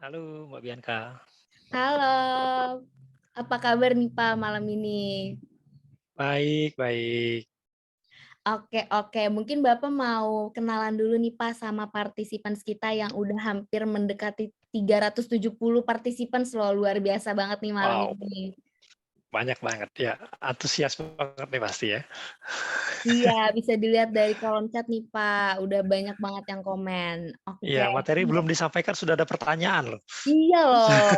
Halo Mbak Bianca. Halo, apa kabar nih Pak malam ini? Baik, baik. Oke, mungkin Bapak mau kenalan dulu nih Pak sama partisipan kita yang udah hampir mendekati 370 partisipan loh, luar biasa banget nih malam Wow, ini. banyak banget ya. Antusias banget nih pasti ya. Iya, bisa dilihat dari kolom chat nih Pak, udah banyak banget yang komen. Oke, Iya, materi belum disampaikan sudah ada pertanyaan loh. iya loh.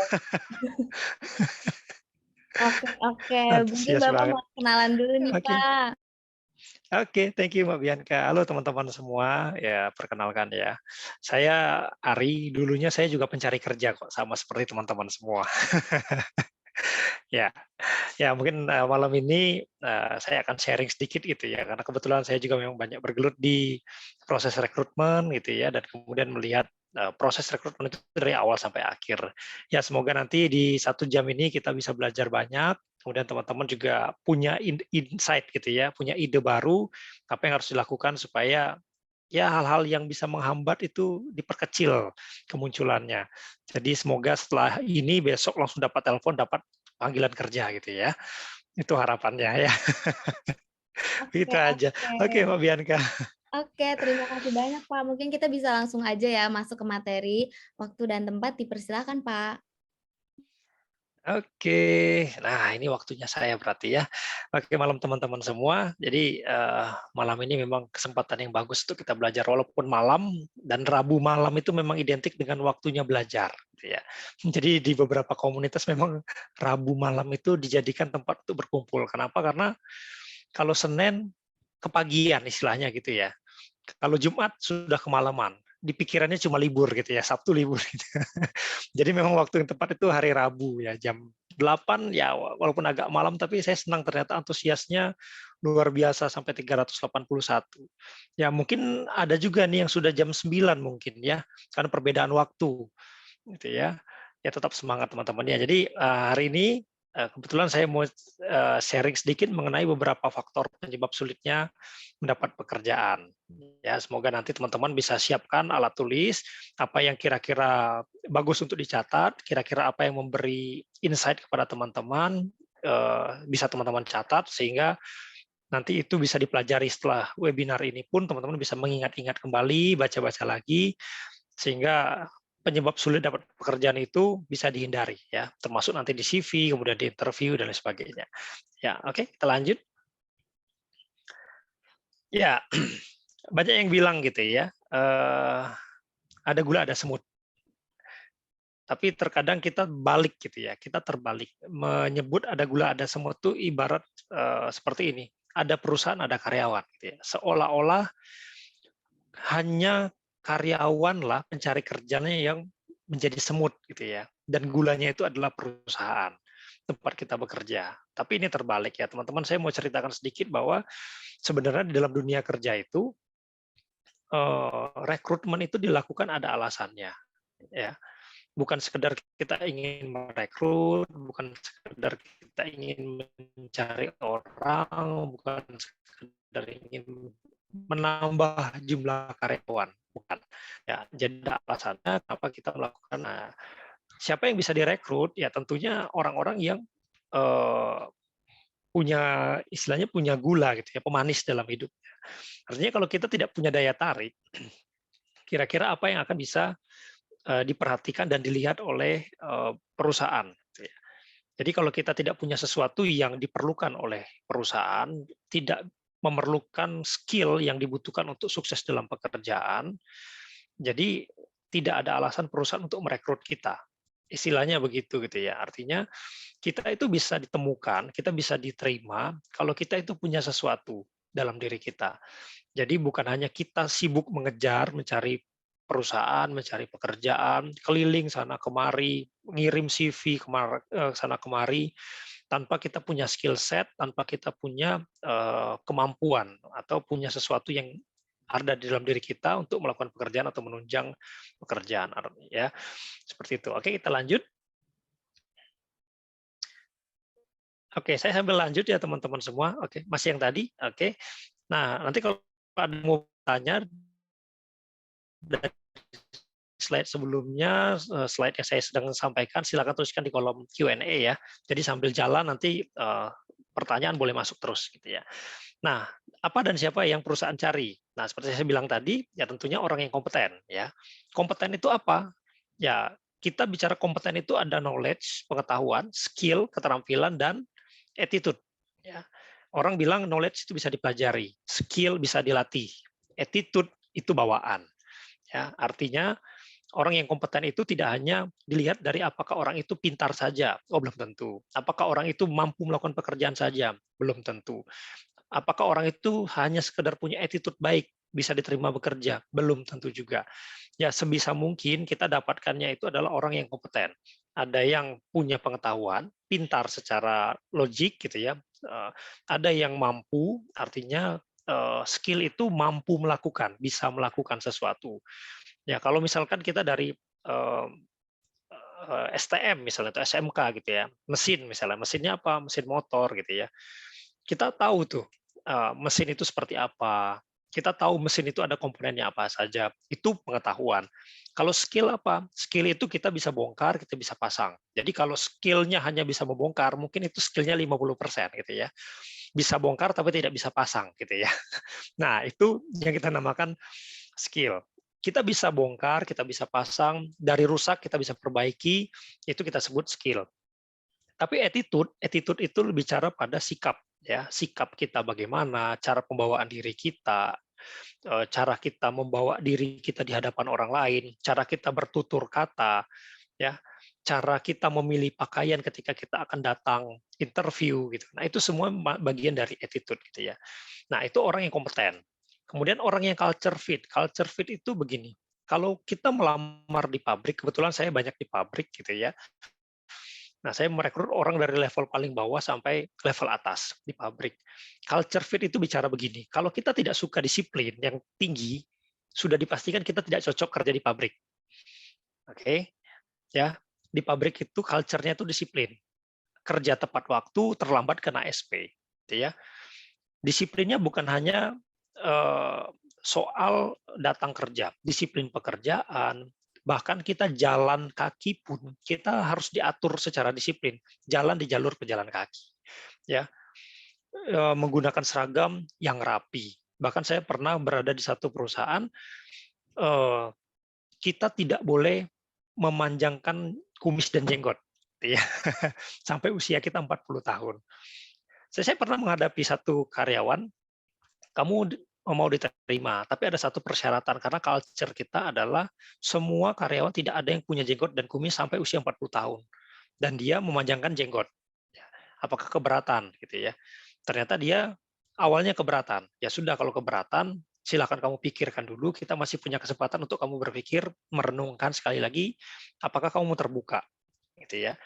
Oke, mungkin Antusias Bapak banget. mau kenalan dulu nih Oke, Pak. oke, thank you Mbak Bianca. Halo teman-teman semua. Ya, perkenalkan ya. Saya Ari, dulunya saya juga pencari kerja kok, sama seperti teman-teman semua. Ya, ya mungkin malam ini saya akan sharing sedikit gitu ya, karena kebetulan saya juga memang banyak bergelut di proses rekrutmen gitu ya, dan kemudian melihat proses rekrutmen itu dari awal sampai akhir. Ya semoga nanti di 1 jam ini kita bisa belajar banyak, kemudian teman-teman juga punya insight gitu ya, punya ide baru apa yang harus dilakukan supaya ya hal-hal yang bisa menghambat itu diperkecil kemunculannya. Jadi semoga setelah ini besok langsung dapat telepon, dapat panggilan kerja gitu ya. Itu harapannya ya. Oke, Itu aja. oke. Oke, Mbak Bianca. Oke, terima kasih banyak, Pak. Mungkin kita bisa langsung aja ya masuk ke materi. Waktu dan tempat dipersilakan, Pak. Oke. Nah, ini waktunya saya berarti ya. Oke, malam teman-teman semua. Jadi malam ini memang kesempatan yang bagus untuk kita belajar walaupun malam dan Rabu malam itu memang identik dengan waktunya belajar gitu ya. Jadi di beberapa komunitas memang Rabu malam itu dijadikan tempat untuk berkumpul. Kenapa? Karena kalau Senin kepagian istilahnya gitu ya. Kalau Jumat sudah kemalaman, di pikirannya cuma libur gitu ya, Sabtu libur gitu. Jadi memang waktu yang tepat itu hari Rabu ya, jam 8 ya, walaupun agak malam tapi saya senang ternyata antusiasnya luar biasa sampai 381. Ya mungkin ada juga nih yang sudah jam 9 mungkin ya, karena perbedaan waktu gitu ya. Ya tetap semangat teman-teman ya. Jadi hari ini kebetulan saya mau sharing sedikit mengenai beberapa faktor penyebab sulitnya mendapat pekerjaan. Ya, semoga nanti teman-teman bisa siapkan alat tulis, apa yang kira-kira bagus untuk dicatat, kira-kira apa yang memberi insight kepada teman-teman, bisa teman-teman catat sehingga nanti itu bisa dipelajari setelah webinar ini pun teman-teman bisa mengingat-ingat kembali, baca-baca lagi, sehingga penyebab sulit dapat pekerjaan itu bisa dihindari ya, termasuk nanti di CV, kemudian di interview dan lain sebagainya. Ya, oke, kita lanjut. Ya, banyak yang bilang gitu ya, ada gula ada semut. Tapi terkadang kita balik gitu ya, kita terbalik. Menyebut ada gula ada semut itu ibarat seperti ini, ada perusahaan ada karyawan gitu ya. Seolah-olah hanya karyawanlah pencari kerjanya yang menjadi semut gitu ya. Dan gulanya itu adalah perusahaan tempat kita bekerja. Tapi ini terbalik ya, teman-teman. Saya mau ceritakan sedikit bahwa sebenarnya di dalam dunia kerja itu rekrutmen itu dilakukan ada alasannya, ya. Bukan sekedar kita ingin merekrut, bukan sekedar kita ingin mencari orang, bukan sekedar ingin menambah jumlah karyawan, bukan. Ya, jadi ada alasannya kenapa kita melakukan. Nah, siapa yang bisa direkrut? Ya tentunya orang-orang yang eh, punya istilahnya punya gula gitu ya, pemanis dalam hidupnya. Artinya kalau kita tidak punya daya tarik, kira-kira apa yang akan bisa diperhatikan dan dilihat oleh perusahaan. Gitu ya. Jadi kalau kita tidak punya sesuatu yang diperlukan oleh perusahaan, tidak memerlukan skill yang dibutuhkan untuk sukses dalam pekerjaan, jadi tidak ada alasan perusahaan untuk merekrut kita. Istilahnya begitu gitu ya. Artinya kita itu bisa ditemukan, kita bisa diterima kalau kita itu punya sesuatu dalam diri kita. Jadi bukan hanya kita sibuk mengejar, mencari perusahaan, mencari pekerjaan, keliling sana kemari, ngirim CV sana kemari, tanpa kita punya skill set, tanpa kita punya kemampuan atau punya sesuatu yang ada di dalam diri kita untuk melakukan pekerjaan atau menunjang pekerjaan, ya seperti itu. Oke, kita lanjut. Oke, saya sambil lanjut ya teman-teman semua. Oke, masih yang tadi. Oke. Nah, nanti kalau ada mau tanya dari slide sebelumnya, slide yang saya sedang sampaikan, silakan tuliskan di kolom Q&A ya. Jadi sambil jalan nanti pertanyaan boleh masuk terus gitu ya. Nah, apa dan siapa yang perusahaan cari? Nah, seperti saya bilang tadi, ya tentunya orang yang kompeten ya. Kompeten itu apa? Ya, kita bicara kompeten itu ada knowledge, pengetahuan, skill, keterampilan dan attitude ya. Orang bilang knowledge itu bisa dipelajari, skill bisa dilatih, attitude itu bawaan. Ya, artinya orang yang kompeten itu tidak hanya dilihat dari apakah orang itu pintar saja, oh belum tentu. Apakah orang itu mampu melakukan pekerjaan saja, belum tentu. Apakah orang itu hanya sekedar punya attitude baik, bisa diterima bekerja, belum tentu juga. Ya sebisa mungkin kita dapatkannya itu adalah orang yang kompeten. Ada yang punya pengetahuan, pintar secara logik gitu ya. Ada yang mampu, artinya skill itu mampu melakukan, bisa melakukan sesuatu. Ya, kalau misalkan kita dari STM misalnya atau SMK gitu ya, mesin misalnya, mesinnya apa? Mesin motor gitu ya. Kita tahu tuh mesin itu seperti apa. Kita tahu mesin itu ada komponennya apa saja. Itu pengetahuan. Kalau skill apa? Skill itu kita bisa bongkar, kita bisa pasang. Jadi kalau skillnya hanya bisa membongkar, mungkin itu skillnya 50% gitu ya. Bisa bongkar tapi tidak bisa pasang gitu ya. Nah, itu yang kita namakan skill. Kita bisa bongkar, kita bisa pasang, dari rusak kita bisa perbaiki, itu kita sebut skill. Tapi attitude itu bicara pada sikap, ya, sikap kita bagaimana, cara pembawaan diri kita, cara kita membawa diri kita di hadapan orang lain, cara kita bertutur kata, ya, cara kita memilih pakaian ketika kita akan datang interview gitu. Nah, itu semua bagian dari attitude gitu ya. Nah, itu orang yang kompeten. Kemudian orang yang culture fit. Culture fit itu begini, kalau kita melamar di pabrik, kebetulan saya banyak di pabrik gitu ya. Nah, saya merekrut orang dari level paling bawah sampai level atas di pabrik. Culture fit itu bicara begini, kalau kita tidak suka disiplin yang tinggi, sudah dipastikan kita tidak cocok kerja di pabrik. Oke, ya. Di pabrik itu culture-nya itu disiplin. Kerja tepat waktu, terlambat kena SP, gitu ya. Disiplinnya bukan hanya soal datang kerja, disiplin pekerjaan, bahkan kita jalan kaki pun kita harus diatur secara disiplin, jalan di jalur pejalan kaki, ya, menggunakan seragam yang rapi. Bahkan saya pernah berada di satu perusahaan, kita tidak boleh memanjangkan kumis dan jenggot, ya, sampai usia kita 40 tahun. Saya pernah menghadapi satu karyawan, kamu mau diterima, tapi ada satu persyaratan karena culture kita adalah semua karyawan tidak ada yang punya jenggot dan kumis sampai usia 40 tahun dan dia memanjangkan jenggot. Ya, apakah keberatan gitu ya? Ternyata dia awalnya keberatan. Ya sudah kalau keberatan silakan kamu pikirkan dulu, kita masih punya kesempatan untuk kamu berpikir, merenungkan sekali lagi apakah kamu mau terbuka gitu ya.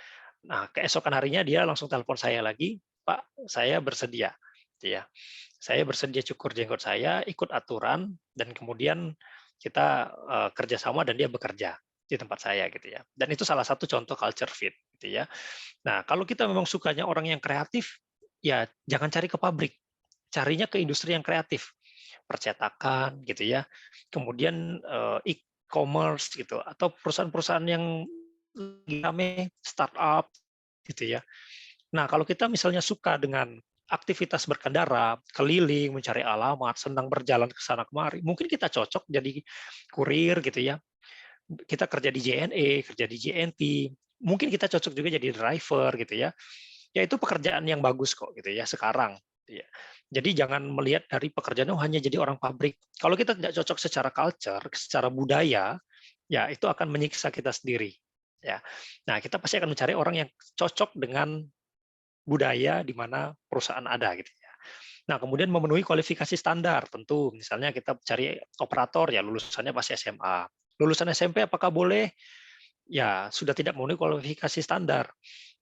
Nah, keesokan harinya dia langsung telepon saya lagi, "Pak, saya bersedia." Gitu ya. Saya bersedia cukur jenggot saya, ikut aturan, dan kemudian kita kerjasama dan dia bekerja di tempat saya gitu ya. Dan itu salah satu contoh culture fit gitu ya. Nah, kalau kita memang sukanya orang yang kreatif, ya jangan cari ke pabrik, carinya ke industri yang kreatif, percetakan gitu ya. Kemudian e-commerce gitu atau perusahaan-perusahaan yang rame startup gitu ya. Nah, kalau kita misalnya suka dengan aktivitas berkendara, keliling, mencari alamat, senang berjalan ke sana kemari, mungkin kita cocok jadi kurir gitu ya. Kita kerja di JNE, kerja di JNT, mungkin kita cocok juga jadi driver gitu ya. Ya itu pekerjaan yang bagus kok gitu ya sekarang. Gitu ya. Jadi jangan melihat dari pekerjaan hanya jadi orang pabrik. Kalau kita tidak cocok secara culture, secara budaya, ya itu akan menyiksa kita sendiri. Ya. Nah, kita pasti akan mencari orang yang cocok dengan budaya di mana perusahaan ada gitu ya. Nah, kemudian memenuhi kualifikasi standar tentu, misalnya kita cari operator ya lulusannya pasti SMA. Lulusan SMP apakah boleh? Ya, sudah tidak memenuhi kualifikasi standar.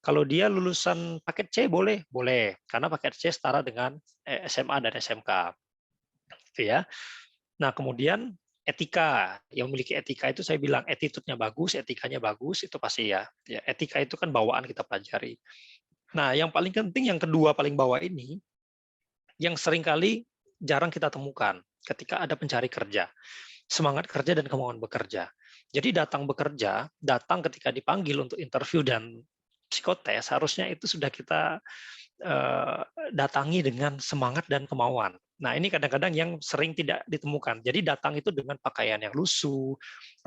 Kalau dia lulusan paket C boleh? Boleh, karena paket C setara dengan SMA dan SMK. Gitu ya. Nah, kemudian etika, yang memiliki etika itu saya bilang attitude-nya bagus, etikanya bagus, itu pasti ya. Etika itu kan bawaan kita pelajari. Nah, yang paling penting yang kedua paling bawah ini, yang seringkali jarang kita temukan ketika ada pencari kerja. semangat kerja dan kemauan bekerja. Jadi datang ketika dipanggil untuk interview dan psikotes, harusnya itu sudah kita datangi dengan semangat dan kemauan. Nah, ini kadang-kadang yang sering tidak ditemukan. Jadi datang itu dengan pakaian yang lusuh,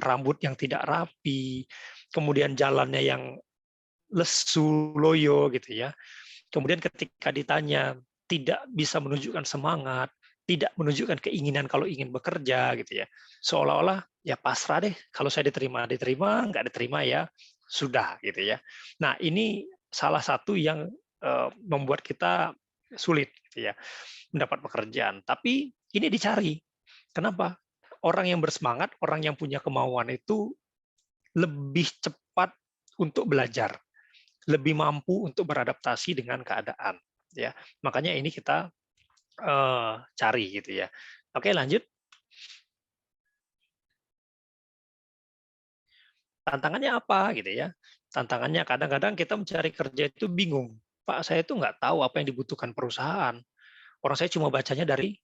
rambut yang tidak rapi, kemudian jalannya yang lesu, loyo gitu ya. Kemudian ketika ditanya tidak bisa menunjukkan semangat, tidak menunjukkan keinginan kalau ingin bekerja gitu ya. Seolah-olah ya pasrah deh, kalau saya diterima diterima, nggak diterima ya sudah gitu ya. Nah, ini salah satu yang membuat kita sulit gitu ya mendapat pekerjaan. Tapi ini dicari. Kenapa? Orang yang bersemangat, orang yang punya kemauan itu lebih cepat untuk belajar, lebih mampu untuk beradaptasi dengan keadaan. Ya, makanya ini kita cari gitu ya. Oke, lanjut. Tantangannya apa gitu ya? Tantangannya kadang-kadang kita mencari kerja itu bingung. Pak, saya itu nggak tahu apa yang dibutuhkan perusahaan. Orang saya cuma bacanya dari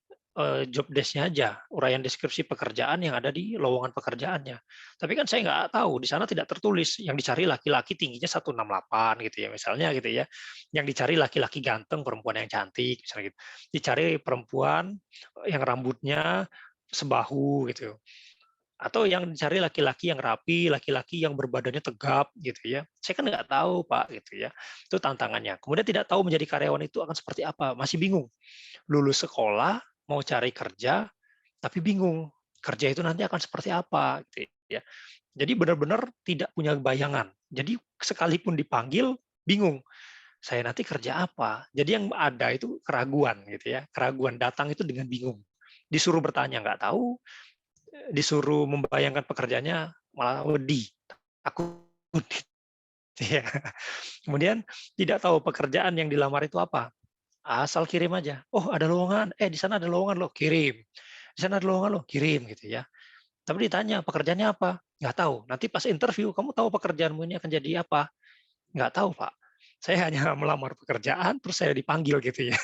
job desk-nya aja, uraian deskripsi pekerjaan yang ada di lowongan pekerjaannya. Tapi kan saya nggak tahu, di sana tidak tertulis yang dicari laki-laki tingginya 168 gitu ya, misalnya gitu ya. Yang dicari laki-laki ganteng, perempuan yang cantik, misalnya gitu. Dicari perempuan yang rambutnya sebahu gitu. Atau yang dicari laki-laki yang rapi, laki-laki yang berbadannya tegap gitu ya. Saya kan nggak tahu, Pak, gitu ya. Itu tantangannya. Kemudian tidak tahu menjadi karyawan itu akan seperti apa, masih bingung. Lulus sekolah, mau cari kerja, tapi bingung, kerja itu nanti akan seperti apa, gitu ya. Jadi benar-benar tidak punya bayangan. Jadi sekalipun dipanggil, bingung, saya nanti kerja apa? Jadi yang ada itu keraguan gitu ya, keraguan datang itu dengan bingung. Disuruh bertanya nggak tahu, disuruh membayangkan pekerjaannya malah wedi, takut. Ya. Kemudian tidak tahu pekerjaan yang dilamar itu apa. Asal kirim aja. Oh, ada lowongan. Di sana ada lowongan loh, kirim. Di sana ada lowongan loh, kirim gitu ya. Tapi ditanya, pekerjaannya apa? Nggak tahu. Nanti pas interview, kamu tahu pekerjaanmu ini akan jadi apa? Nggak tahu, Pak. Saya hanya melamar pekerjaan, terus saya dipanggil gitu ya.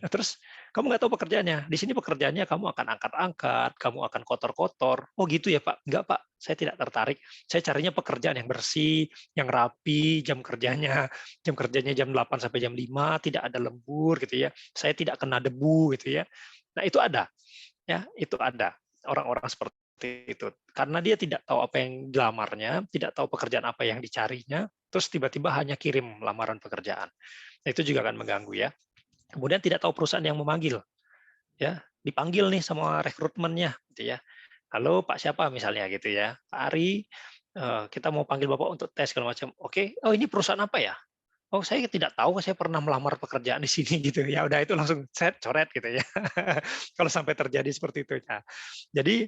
Nah, terus kamu nggak tahu pekerjaannya. Di sini pekerjaannya kamu akan angkat-angkat, kamu akan kotor-kotor. Oh gitu ya Pak? Nggak Pak, saya tidak tertarik. Saya carinya pekerjaan yang bersih, yang rapi, jam kerjanya jam 8 sampai jam 5, tidak ada lembur gitu ya. Saya tidak kena debu gitu ya. Nah itu ada, ya itu ada orang-orang seperti itu. Karena dia tidak tahu apa yang dilamarnya, tidak tahu pekerjaan apa yang dicarinya, terus tiba-tiba hanya kirim lamaran pekerjaan. Nah, itu juga akan mengganggu ya. Kemudian tidak tahu perusahaan yang memanggil, ya dipanggil nih sama rekrutmennya, gitu ya. Halo Pak siapa misalnya gitu ya, Pak Ari, kita mau panggil Bapak untuk tes segala macam. Oke, oh ini perusahaan apa ya? Oh saya tidak tahu, saya pernah melamar pekerjaan di sini gitu. Ya udah itu langsung set coret gitu ya. Kalau sampai terjadi seperti itu ya. Jadi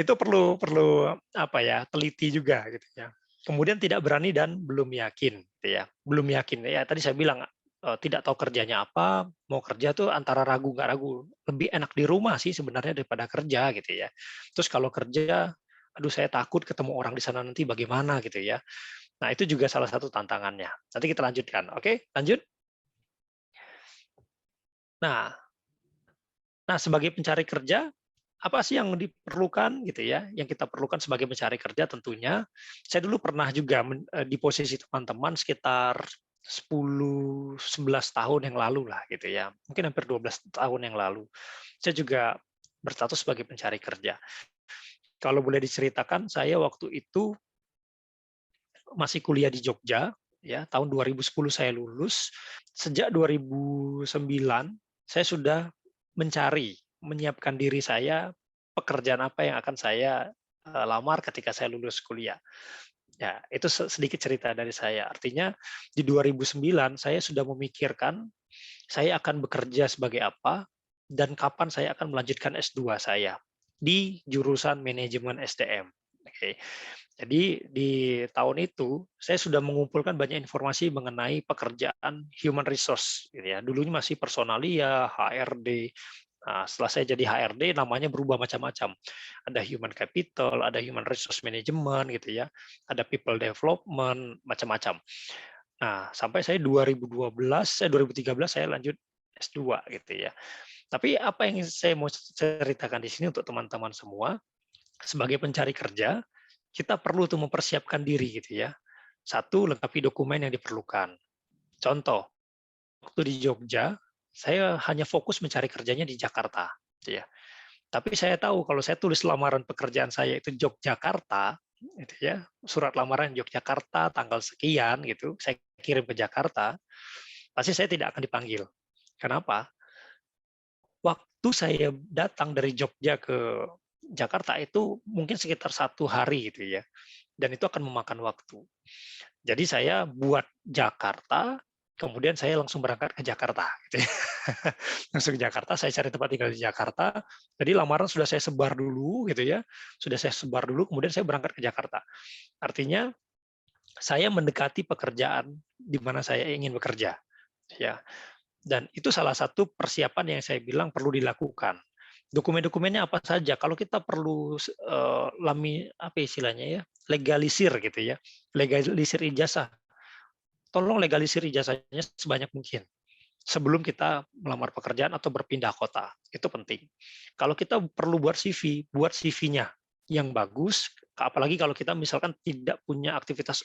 itu perlu perlu apa ya teliti juga gitu ya. Kemudian tidak berani dan belum yakin, gitu ya. Belum yakin ya tadi saya bilang tidak tahu kerjanya apa, mau kerja tuh antara ragu nggak ragu. Lebih enak di rumah sih sebenarnya daripada kerja gitu ya. Terus kalau kerja, aduh saya takut ketemu orang di sana nanti bagaimana gitu ya. Nah itu juga salah satu tantangannya. Nanti kita lanjutkan. Oke, lanjut. Nah, nah sebagai pencari kerja apa sih yang diperlukan gitu ya, yang kita perlukan sebagai pencari kerja tentunya, saya dulu pernah juga di posisi teman-teman sekitar 10-11 tahun yang lalu lah gitu ya, mungkin hampir 12 tahun yang lalu. Saya juga berstatus sebagai pencari kerja. Kalau boleh diceritakan, saya waktu itu masih kuliah di Jogja, ya tahun 2010 saya lulus. Sejak 2009 saya sudah menyiapkan diri saya pekerjaan apa yang akan saya lamar ketika saya lulus kuliah. Ya, itu sedikit cerita dari saya. Artinya di 2009 saya sudah memikirkan saya akan bekerja sebagai apa dan kapan saya akan melanjutkan S2 saya di jurusan manajemen SDM. Oke. Jadi di tahun itu saya sudah mengumpulkan banyak informasi mengenai pekerjaan human resource gitu ya. Dulunya masih personalia, HRD. Nah, setelah saya jadi HRD namanya berubah macam-macam. Ada human capital, ada human resource management gitu ya. Ada people development, macam-macam. Nah, sampai saya 2013 saya lanjut S2 gitu ya. Tapi apa yang saya mau ceritakan di sini untuk teman-teman semua, sebagai pencari kerja, kita perlu tuh mempersiapkan diri gitu ya. Satu, lengkapi dokumen yang diperlukan. Contoh, waktu di Jogja, saya hanya fokus mencari kerjanya di Jakarta, gitu ya. Tapi saya tahu kalau saya tulis lamaran pekerjaan saya itu Yogyakarta, gitu ya, surat lamaran Yogyakarta tanggal sekian gitu, saya kirim ke Jakarta, pasti saya tidak akan dipanggil. Kenapa? Waktu saya datang dari Jogja ke Jakarta itu mungkin sekitar 1 hari gitu ya, dan itu akan memakan waktu. Jadi saya buat Jakarta, kemudian saya langsung berangkat ke Jakarta gitu ya. Langsung ke Jakarta, saya cari tempat tinggal di Jakarta. Jadi lamaran sudah saya sebar dulu gitu ya. Sudah saya sebar dulu, kemudian saya berangkat ke Jakarta. Artinya saya mendekati pekerjaan di mana saya ingin bekerja ya. Dan itu salah satu persiapan yang saya bilang perlu dilakukan. Dokumen-dokumennya apa saja? Kalau kita perlu apa istilahnya ya, legalisir gitu ya, legalisir ijazah. Tolong legalisir ijazahnya sebanyak mungkin sebelum kita melamar pekerjaan atau berpindah kota. Itu penting. Kalau kita perlu buat CV, buat CV-nya yang bagus, apalagi kalau kita misalkan tidak punya aktivitas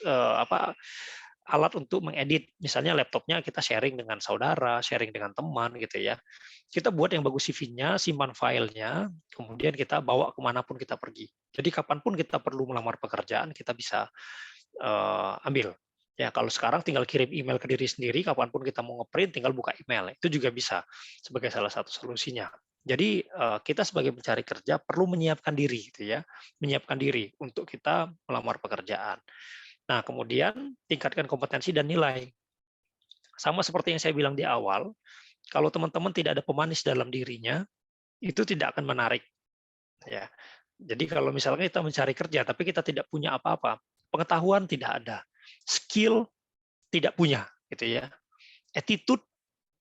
alat untuk mengedit, misalnya laptopnya kita sharing dengan saudara, sharing dengan teman gitu ya. Kita buat yang bagus CV-nya, simpan filenya, kemudian kita bawa kemanapun kita pergi. Jadi kapanpun kita perlu melamar pekerjaan, kita bisa ambil. Ya, kalau sekarang tinggal kirim email ke diri sendiri, kapanpun kita mau ngeprint, tinggal buka email. Itu juga bisa sebagai salah satu solusinya. Jadi kita sebagai pencari kerja perlu menyiapkan diri, gitu ya, menyiapkan diri untuk kita melamar pekerjaan. Nah, kemudian tingkatkan kompetensi dan nilai. Sama seperti yang saya bilang di awal, kalau teman-teman tidak ada pemanis dalam dirinya, itu tidak akan menarik. Ya, jadi kalau misalnya kita mencari kerja, tapi kita tidak punya apa-apa, pengetahuan tidak ada, skill tidak punya, gitu ya, attitude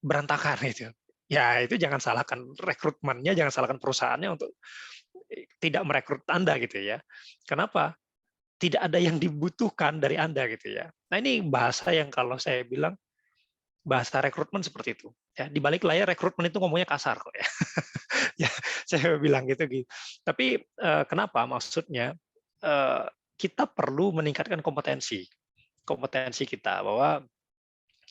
berantakan itu. Ya itu jangan salahkan rekrutmennya, jangan salahkan perusahaannya untuk tidak merekrut Anda gitu ya. Kenapa? Tidak ada yang dibutuhkan dari Anda gitu ya. Nah ini bahasa yang kalau saya bilang bahasa rekrutmen seperti itu. Ya, di balik layar rekrutmen itu ngomongnya kasar kok ya. Ya, saya bilang gitu. Tapi kenapa? Maksudnya kita perlu meningkatkan kompetensi kita bahwa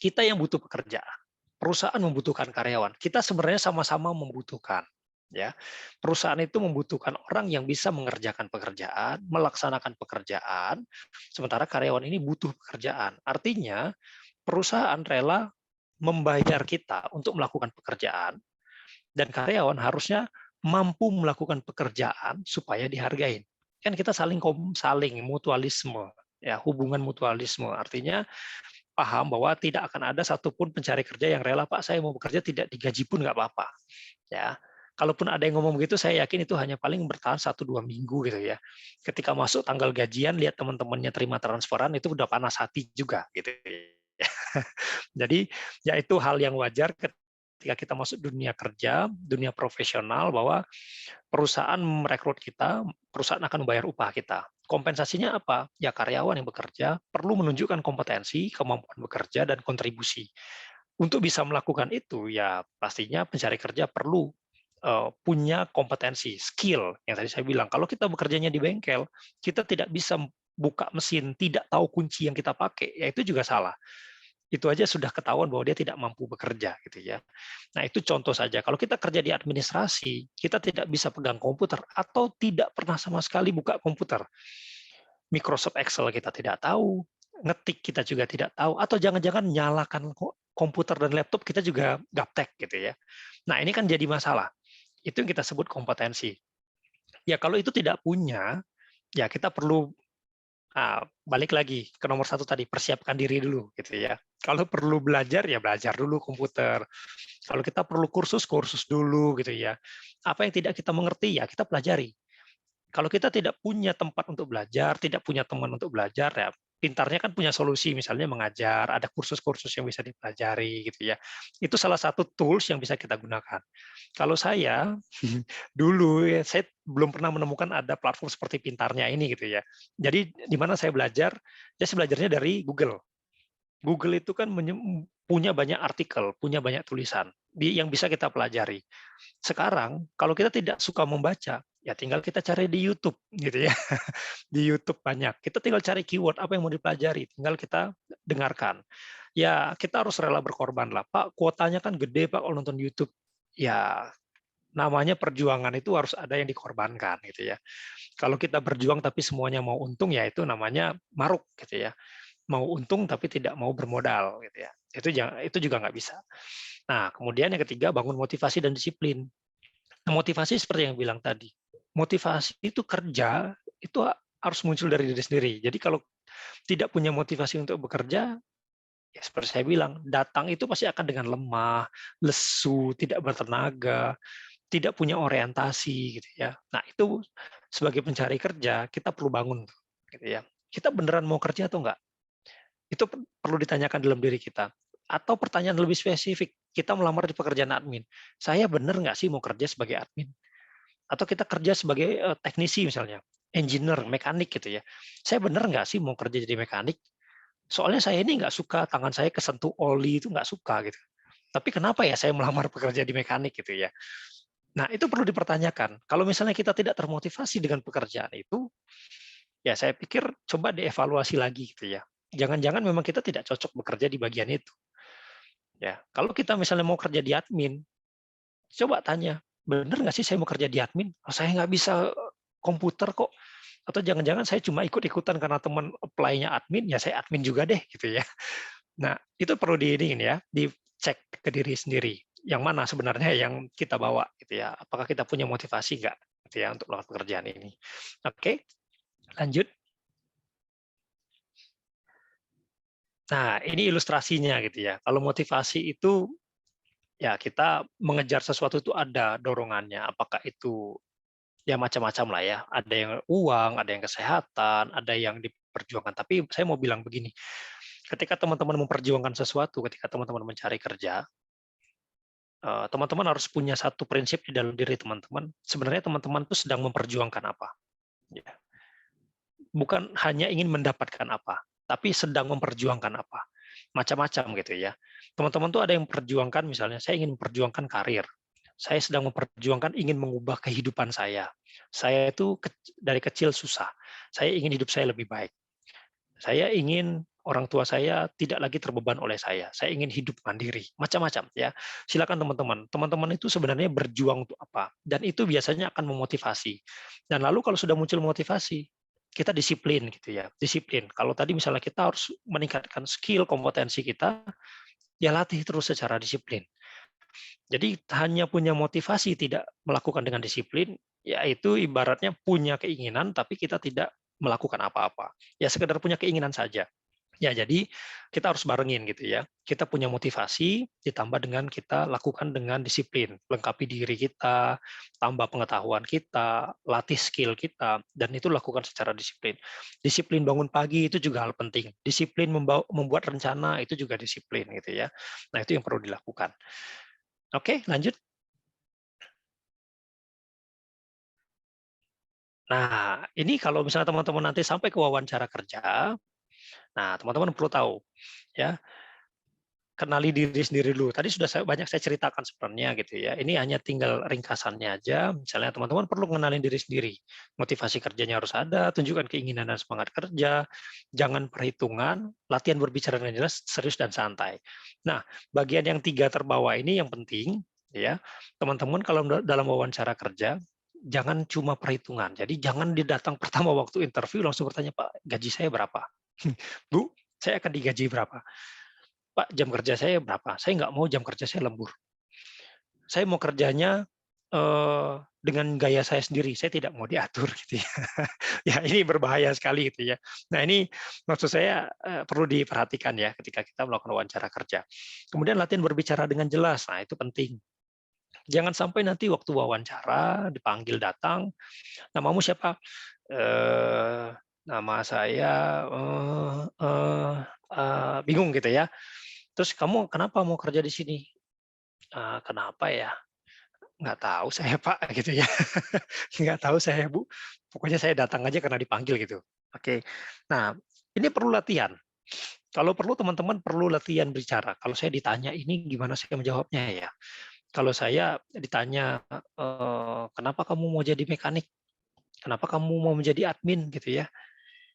kita yang butuh pekerjaan, perusahaan membutuhkan karyawan. Kita sebenarnya sama-sama membutuhkan. Ya, perusahaan itu membutuhkan orang yang bisa mengerjakan pekerjaan, melaksanakan pekerjaan, sementara karyawan ini butuh pekerjaan. Artinya perusahaan rela membayar kita untuk melakukan pekerjaan, dan karyawan harusnya mampu melakukan pekerjaan supaya dihargai. Kan kita saling mutualisme, ya hubungan mutualisme. Artinya paham bahwa tidak akan ada satupun pencari kerja yang rela, Pak, saya mau bekerja tidak digaji pun nggak apa-apa. Ya, kalaupun ada yang ngomong begitu, saya yakin itu hanya paling bertahan 1-2 minggu gitu ya. Ketika masuk tanggal gajian, lihat teman-temannya terima transferan, itu udah panas hati juga gitu. Jadi ya itu hal yang wajar ketika kita masuk dunia kerja, dunia profesional, bahwa perusahaan merekrut kita, perusahaan akan membayar upah kita. Kompensasinya apa? Ya karyawan yang bekerja perlu menunjukkan kompetensi, kemampuan bekerja, dan kontribusi. Untuk bisa melakukan itu, ya pastinya pencari kerja perlu punya kompetensi, skill, yang tadi saya bilang. Kalau kita bekerjanya di bengkel, kita tidak bisa buka mesin, tidak tahu kunci yang kita pakai, ya itu juga salah. Itu aja sudah ketahuan bahwa dia tidak mampu bekerja gitu ya. Nah, itu contoh saja. Kalau kita kerja di administrasi, kita tidak bisa pegang komputer atau tidak pernah sama sekali buka komputer. Microsoft Excel kita tidak tahu, ngetik kita juga tidak tahu, atau jangan-jangan nyalakan komputer dan laptop kita juga gaptek gitu ya. Nah, ini kan jadi masalah. Itu yang kita sebut kompetensi. Ya kalau itu tidak punya, ya kita perlu balik lagi ke nomor 1 tadi, persiapkan diri dulu gitu ya. Kalau perlu belajar, ya belajar dulu komputer. Kalau kita perlu kursus, kursus dulu gitu ya. Apa yang tidak kita mengerti, ya kita pelajari. Kalau kita tidak punya tempat untuk belajar, tidak punya teman untuk belajar, ya pintarnya kan punya solusi, misalnya mengajar, ada kursus-kursus yang bisa dipelajari gitu ya. Itu salah satu tools yang bisa kita gunakan. Kalau saya dulu ya, saya belum pernah menemukan ada platform seperti Pintarnya ini gitu ya. Jadi di mana saya belajar, ya saya belajarnya dari Google. Google itu kan punya banyak artikel, punya banyak tulisan yang bisa kita pelajari. Sekarang kalau kita tidak suka membaca, ya tinggal kita cari di YouTube gitu ya. Di YouTube banyak. Kita tinggal cari keyword apa yang mau dipelajari, tinggal kita dengarkan. Ya, kita harus rela berkorban lah. Pak, kuotanya kan gede Pak kalau nonton YouTube. Ya, namanya perjuangan itu harus ada yang dikorbankan gitu ya. Kalau kita berjuang tapi semuanya mau untung, ya itu namanya maruk gitu ya. Mau untung tapi tidak mau bermodal gitu ya. Itu juga nggak bisa. Nah, kemudian yang ketiga, bangun motivasi dan disiplin. Nah, motivasi seperti yang bilang tadi. Motivasi itu kerja itu harus muncul dari diri sendiri. Jadi kalau tidak punya motivasi untuk bekerja, ya seperti saya bilang, datang itu pasti akan dengan lemah, lesu, tidak bertenaga, tidak punya orientasi gitu ya. Nah, itu sebagai pencari kerja kita perlu bangun gitu ya. Kita beneran mau kerja atau enggak? Itu perlu ditanyakan dalam diri kita. Atau pertanyaan lebih spesifik, kita melamar di pekerjaan admin. Saya bener nggak sih mau kerja sebagai admin? Atau kita kerja sebagai teknisi misalnya, engineer, mekanik gitu ya. Saya bener nggak sih mau kerja jadi mekanik? Soalnya saya ini nggak suka tangan saya kesentuh oli itu nggak suka gitu. Tapi kenapa ya saya melamar pekerja di mekanik gitu ya? Nah, itu perlu dipertanyakan. Kalau misalnya kita tidak termotivasi dengan pekerjaan itu, ya saya pikir coba dievaluasi lagi gitu ya. Jangan-jangan memang kita tidak cocok bekerja di bagian itu. Ya, kalau kita misalnya mau kerja di admin, coba tanya, bener nggak sih saya mau kerja di admin? Oh, saya nggak bisa komputer kok. Atau jangan-jangan saya cuma ikut-ikutan karena teman apply-nya admin, ya saya admin juga deh gitu ya. Nah, itu perlu ya, dicek ke diri sendiri. Yang mana sebenarnya yang kita bawa gitu ya. Apakah kita punya motivasi nggak gitu ya untuk melakukan pekerjaan ini. Oke, lanjut. Nah, ini ilustrasinya gitu ya. Kalau motivasi itu ya kita mengejar sesuatu itu ada dorongannya. Apakah itu ya macam-macam lah ya. Ada yang uang, ada yang kesehatan, ada yang diperjuangkan. Tapi saya mau bilang begini, ketika teman-teman memperjuangkan sesuatu, ketika teman-teman mencari kerja, teman-teman harus punya satu prinsip di dalam diri teman-teman. Sebenarnya teman-teman itu sedang memperjuangkan apa. Ya. Bukan hanya ingin mendapatkan apa, tapi sedang memperjuangkan apa. Macam-macam gitu ya. Teman-teman tuh ada yang memperjuangkan, misalnya saya ingin memperjuangkan karir. Saya sedang memperjuangkan ingin mengubah kehidupan saya. Saya itu dari kecil susah. Saya ingin hidup saya lebih baik. Saya ingin orang tua saya tidak lagi terbeban oleh saya. Saya ingin hidup mandiri, macam-macam ya. Silakan teman-teman. Teman-teman itu sebenarnya berjuang untuk apa? Dan itu biasanya akan memotivasi. Dan lalu kalau sudah muncul motivasi, kita disiplin gitu ya. Disiplin. Kalau tadi misalnya kita harus meningkatkan skill, kompetensi kita, ya latih terus secara disiplin. Jadi hanya punya motivasi tidak melakukan dengan disiplin, yaitu ibaratnya punya keinginan tapi kita tidak melakukan apa-apa. Ya sekedar punya keinginan saja. Ya jadi kita harus barengin gitu ya. Kita punya motivasi ditambah dengan kita lakukan dengan disiplin, lengkapi diri kita, tambah pengetahuan kita, latih skill kita, dan itu lakukan secara disiplin. Disiplin bangun pagi itu juga hal penting. Disiplin membuat rencana itu juga disiplin gitu ya. Nah itu yang perlu dilakukan. Oke, lanjut. Nah, ini kalau misalnya teman-teman nanti sampai ke wawancara kerja, nah teman-teman perlu tahu, ya, kenali diri sendiri dulu. Tadi sudah banyak saya ceritakan sebenarnya gitu ya. Ini hanya tinggal ringkasannya aja. Misalnya teman-teman perlu mengenali diri sendiri. Motivasi kerjanya harus ada, tunjukkan keinginan dan semangat kerja, jangan perhitungan, latihan berbicara dengan jelas, serius dan santai. Nah, bagian yang 3 terbawah ini yang penting, ya. Teman-teman kalau dalam wawancara kerja, jangan cuma perhitungan. Jadi jangan didatang pertama waktu interview langsung bertanya, "Pak, gaji saya berapa?" "Bu, saya akan digaji berapa?" "Pak, jam kerja saya berapa?" "Saya nggak mau jam kerja saya lembur. Saya mau kerjanya dengan gaya saya sendiri, saya tidak mau diatur," gitu ya. Ya ini berbahaya sekali gitu ya. Nah ini maksud saya, perlu diperhatikan ya ketika kita melakukan wawancara kerja. Kemudian latihan berbicara dengan jelas, nah itu penting. Jangan sampai nanti waktu wawancara dipanggil datang, "Namamu siapa?" "Nama saya," bingung gitu ya. Terus, "Kamu kenapa mau kerja di sini?" Kenapa ya? Nggak tahu saya Pak, gitu ya. Nggak tahu saya Bu, pokoknya saya datang aja karena dipanggil gitu. Oke. Nah, ini perlu latihan. Kalau perlu teman-teman perlu latihan bicara. Kalau saya ditanya ini gimana saya menjawabnya ya? Kalau saya ditanya, "Kenapa kamu mau jadi mekanik? Kenapa kamu mau menjadi admin?" Gitu ya.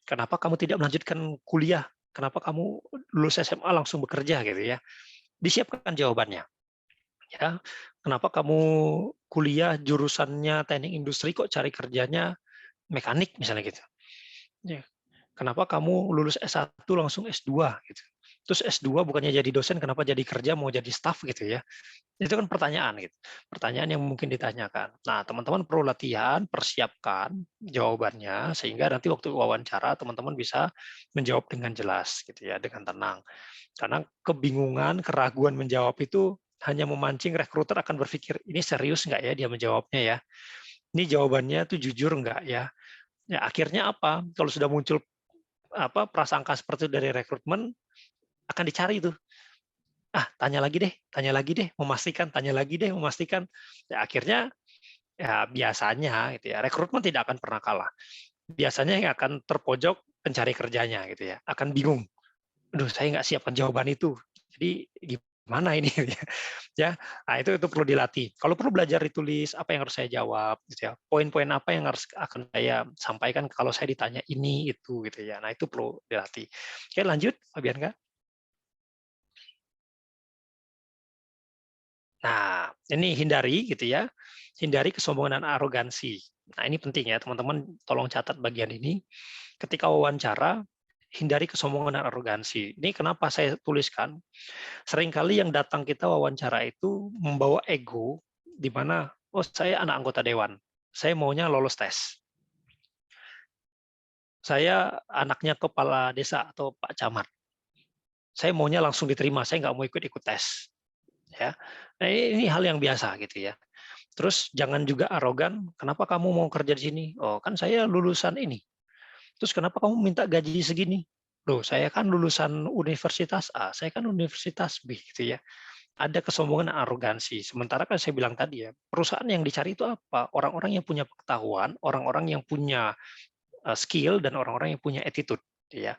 "Kenapa kamu tidak melanjutkan kuliah? Kenapa kamu lulus SMA langsung bekerja?" Gitu ya. Disiapkan jawabannya, ya. "Kenapa kamu kuliah jurusannya teknik industri kok cari kerjanya mekanik?" Misalnya gitu. Ya. "Kenapa kamu lulus S1 langsung S2?" Gitu. Terus S2 bukannya jadi dosen, kenapa jadi kerja mau jadi staf gitu ya. Itu kan pertanyaan gitu. Pertanyaan yang mungkin ditanyakan. Nah, teman-teman perlu latihan, persiapkan jawabannya sehingga nanti waktu wawancara teman-teman bisa menjawab dengan jelas gitu ya, dengan tenang. Karena kebingungan, keraguan menjawab itu hanya memancing rekruter akan berpikir, ini serius nggak ya dia menjawabnya ya? Ini jawabannya tuh jujur nggak ya? Ya akhirnya apa? Kalau sudah muncul prasangka seperti itu dari rekrutmen, akan dicari tuh. Ah, tanya lagi deh, memastikan, tanya lagi deh, memastikan. Ya akhirnya ya biasanya gitu ya, rekrutmen tidak akan pernah kalah. Biasanya yang akan terpojok pencari kerjanya gitu ya, akan bingung. Aduh, saya nggak siapkan jawaban itu. Jadi gimana ini ya? Nah, itu perlu dilatih. Kalau perlu belajar ditulis apa yang harus saya jawab gitu ya. Poin-poin apa yang harus akan saya sampaikan kalau saya ditanya ini itu gitu ya. Nah, itu perlu dilatih. Oke, lanjut Fabian Kak. Nah, ini hindari gitu ya. Hindari kesombongan dan arogansi. Nah, ini penting ya, teman-teman tolong catat bagian ini. Ketika wawancara, hindari kesombongan dan arogansi. Ini kenapa saya tuliskan, seringkali yang datang kita wawancara itu membawa ego, di mana, oh saya anak anggota dewan, saya maunya lolos tes. Saya anaknya kepala desa atau Pak Camat, saya maunya langsung diterima, saya nggak mau ikut-ikut tes. Ya, nah ini hal yang biasa gitu ya. Terus jangan juga arogan, "Kenapa kamu mau kerja di sini?" "Oh, kan saya lulusan ini." "Terus kenapa kamu minta gaji segini?" "Loh, saya kan lulusan Universitas A, saya kan Universitas B." Gitu ya. Ada kesombongan dan arogansi. Sementara kan saya bilang tadi ya, perusahaan yang dicari itu apa? Orang-orang yang punya pengetahuan, orang-orang yang punya, skill, dan orang-orang yang punya attitude, gitu ya.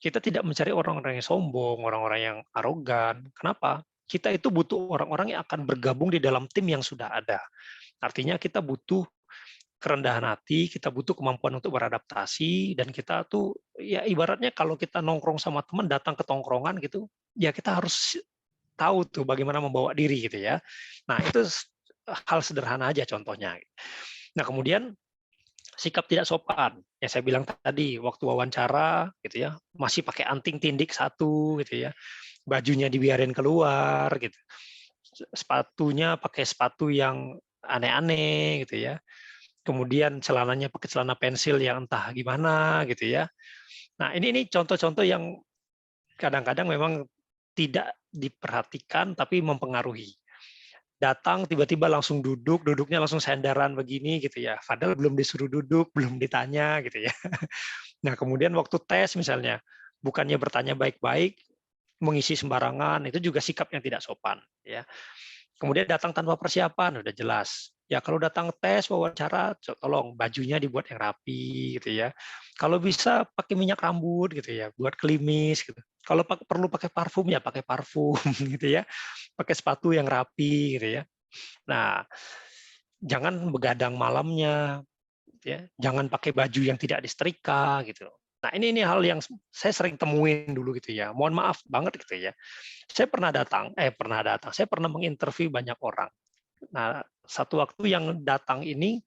Kita tidak mencari orang-orang yang sombong, orang-orang yang arogan. Kenapa? Kita itu butuh orang-orang yang akan bergabung di dalam tim yang sudah ada. Artinya kita butuh kerendahan hati, kita butuh kemampuan untuk beradaptasi, dan kita tuh ya ibaratnya kalau kita nongkrong sama teman datang ke tongkrongan gitu, ya kita harus tahu tuh bagaimana membawa diri gitu ya. Nah, itu hal sederhana aja contohnya. Nah, kemudian sikap tidak sopan. Yang saya bilang tadi waktu wawancara gitu ya, masih pakai anting tindik satu gitu ya. Bajunya dibiarin keluar gitu. Sepatunya pakai sepatu yang aneh-aneh gitu ya. Kemudian celananya pakai celana pensil yang entah gimana gitu ya. Nah, ini contoh-contoh yang kadang-kadang memang tidak diperhatikan tapi mempengaruhi. Datang tiba-tiba langsung duduk, duduknya langsung senderan begini gitu ya. Padahal belum disuruh duduk, belum ditanya gitu ya. Nah, kemudian waktu tes misalnya, bukannya bertanya baik-baik, mengisi sembarangan, itu juga sikap yang tidak sopan ya. Kemudian datang tanpa persiapan, udah jelas. Ya kalau datang tes, wawancara, tolong bajunya dibuat yang rapi gitu ya. Kalau bisa pakai minyak rambut gitu ya, buat klimis gitu. Kalau perlu pakai parfum ya pakai parfum gitu ya. Pakai sepatu yang rapi gitu ya. Nah, jangan begadang malamnya, ya. Jangan pakai baju yang tidak disetrika gitu. Nah, ini hal yang saya sering temuin dulu gitu ya. Mohon maaf banget gitu ya. Saya pernah menginterview banyak orang. Nah, satu waktu yang datang ini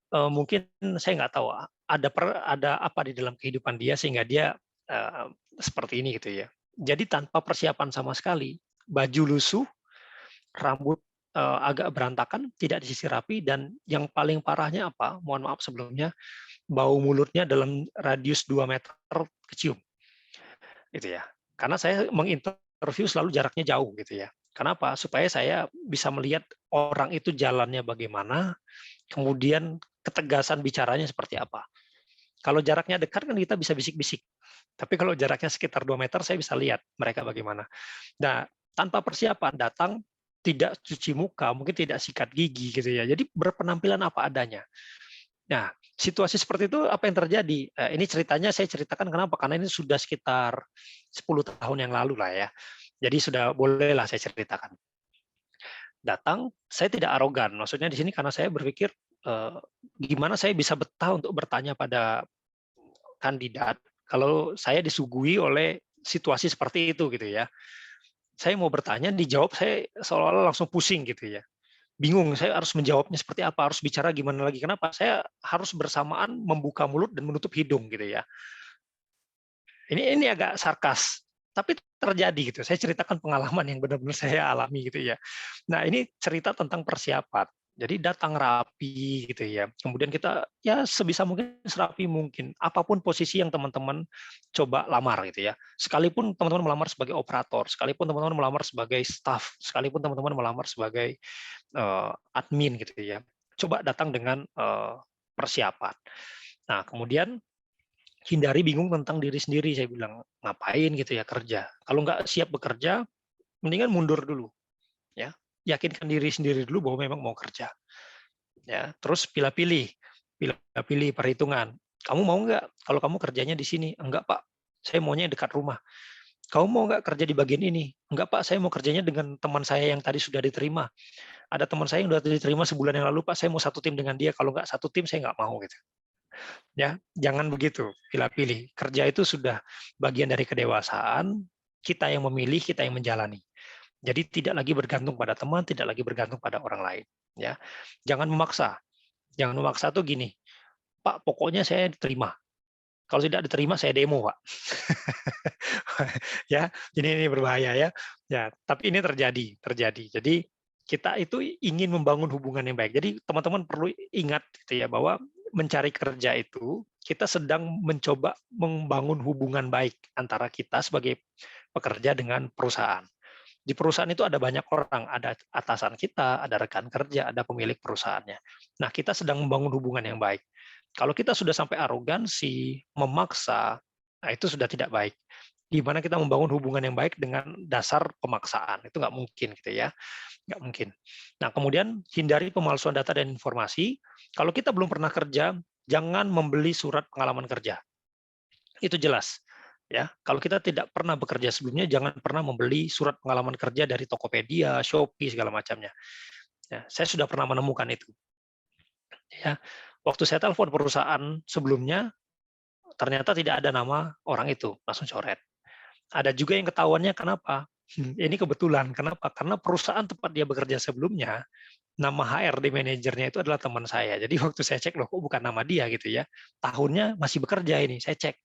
mungkin saya nggak tahu ada apa di dalam kehidupan dia sehingga dia eee, seperti ini gitu ya. Jadi tanpa persiapan sama sekali, baju lusuh, rambut, agak berantakan, tidak disisir rapi, dan yang paling parahnya apa, mohon maaf sebelumnya, bau mulutnya dalam radius 2 meter kecium, gitu ya. Karena saya menginterview selalu jaraknya jauh gitu ya. Kenapa? Supaya saya bisa melihat orang itu jalannya bagaimana, kemudian ketegasan bicaranya seperti apa. Kalau jaraknya dekat kan kita bisa bisik-bisik, tapi kalau jaraknya sekitar 2 meter saya bisa lihat mereka bagaimana. Nah, tanpa persiapan datang, tidak cuci muka, mungkin tidak sikat gigi gitu ya. Jadi berpenampilan apa adanya. Nah, situasi seperti itu apa yang terjadi? Ini ceritanya saya ceritakan kenapa? Karena ini sudah sekitar 10 tahun yang lalu lah ya. Jadi sudah bolehlah saya ceritakan. Datang, saya tidak arogan, maksudnya di sini karena saya berpikir, eee, gimana saya bisa betah untuk bertanya pada kandidat kalau saya disuguhi oleh situasi seperti itu gitu ya. Saya mau bertanya dijawab saya seolah-olah langsung pusing gitu ya. Bingung saya harus menjawabnya seperti apa, harus bicara gimana lagi, kenapa? Saya harus bersamaan membuka mulut dan menutup hidung gitu ya. Ini agak sarkas, tapi terjadi gitu. Saya ceritakan pengalaman yang benar-benar saya alami gitu ya. Nah, ini cerita tentang persiapan. Jadi datang rapi gitu ya. Kemudian kita ya sebisa mungkin serapi mungkin. Apapun posisi yang teman-teman coba lamar gitu ya. Sekalipun teman-teman melamar sebagai operator, sekalipun teman-teman melamar sebagai staff, sekalipun teman-teman melamar sebagai admin gitu ya. Coba datang dengan persiapan. Nah, kemudian hindari bingung tentang diri sendiri, saya bilang, ngapain gitu ya kerja. Kalau nggak siap bekerja, mendingan mundur dulu, ya. Yakinkan diri sendiri dulu bahwa memang mau kerja, ya. Terus pilih-pilih, pilih-pilih perhitungan. Kamu mau nggak kalau kamu kerjanya di sini? Enggak Pak, saya maunya dekat rumah. Kamu mau nggak kerja di bagian ini? Enggak Pak, saya mau kerjanya dengan teman saya yang tadi sudah diterima. Ada teman saya yang sudah diterima sebulan yang lalu Pak, saya mau satu tim dengan dia. Kalau nggak satu tim, saya nggak mau gitu. Ya, jangan begitu, pilih-pilih. Kerja itu sudah bagian dari kedewasaan, kita yang memilih, kita yang menjalani. Jadi tidak lagi bergantung pada teman, tidak lagi bergantung pada orang lain, ya. Jangan memaksa. Jangan memaksa tuh gini, "Pak, pokoknya saya diterima. Kalau tidak diterima saya demo, Pak." Ya, ini berbahaya ya. Ya, tapi ini terjadi, terjadi. Jadi kita itu ingin membangun hubungan yang baik. Jadi teman-teman perlu ingat gitu ya bahwa mencari kerja itu kita sedang mencoba membangun hubungan baik antara kita sebagai pekerja dengan perusahaan. Di perusahaan itu ada banyak orang, ada atasan kita, ada rekan kerja, ada pemilik perusahaannya. Nah, kita sedang membangun hubungan yang baik. Kalau kita sudah sampai arogansi, memaksa, nah itu sudah tidak baik. Di mana kita membangun hubungan yang baik dengan dasar pemaksaan, itu nggak mungkin gitu ya, nggak mungkin. Nah, kemudian hindari pemalsuan data dan informasi. Kalau kita belum pernah kerja, jangan membeli surat pengalaman kerja. Itu jelas. Ya, kalau kita tidak pernah bekerja sebelumnya, jangan pernah membeli surat pengalaman kerja dari Tokopedia, Shopee, segala macamnya. Ya, saya sudah pernah menemukan itu. Ya, waktu saya telepon perusahaan sebelumnya, ternyata tidak ada nama orang itu, langsung coret. Ada juga yang ketahuannya kenapa? Ini kebetulan, kenapa? Karena perusahaan tempat dia bekerja sebelumnya, nama HRD manajernya itu adalah teman saya. Jadi waktu saya cek, loh kok bukan nama dia gitu ya. Tahunnya masih bekerja ini, saya cek.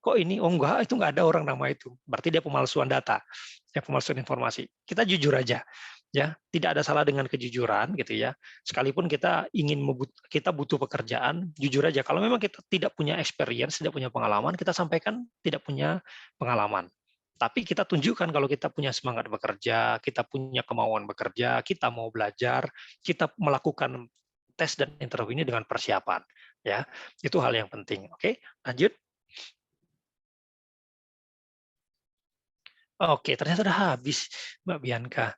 Kok ini? Oh enggak, itu enggak ada orang nama itu. Berarti dia pemalsuan data, ya pemalsuan informasi. Kita jujur aja, ya. Tidak ada salah dengan kejujuran gitu ya. Sekalipun kita kita butuh pekerjaan, jujur aja. Kalau memang kita tidak punya experience, tidak punya pengalaman, kita sampaikan tidak punya pengalaman. Tapi kita tunjukkan kalau kita punya semangat bekerja, kita punya kemauan bekerja, kita mau belajar, kita melakukan tes dan interview ini dengan persiapan, ya. Itu hal yang penting. Oke, lanjut. Oke, ternyata udah habis, Mbak Bianca.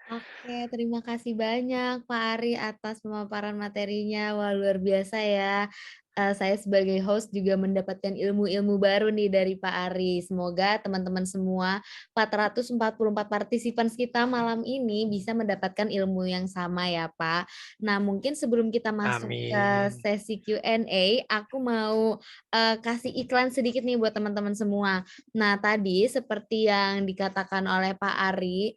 Oke, terima kasih banyak Pak Ari atas pemaparan materinya. Wah, luar biasa ya. Saya sebagai host juga mendapatkan ilmu-ilmu baru nih dari Pak Ari. Semoga teman-teman semua 444 partisipan kita malam ini bisa mendapatkan ilmu yang sama ya Pak. Nah, mungkin sebelum kita masuk ke Amin. sesi Q&A, aku mau kasih iklan sedikit nih buat teman-teman semua. Nah, tadi seperti yang dikatakan oleh Pak Ari,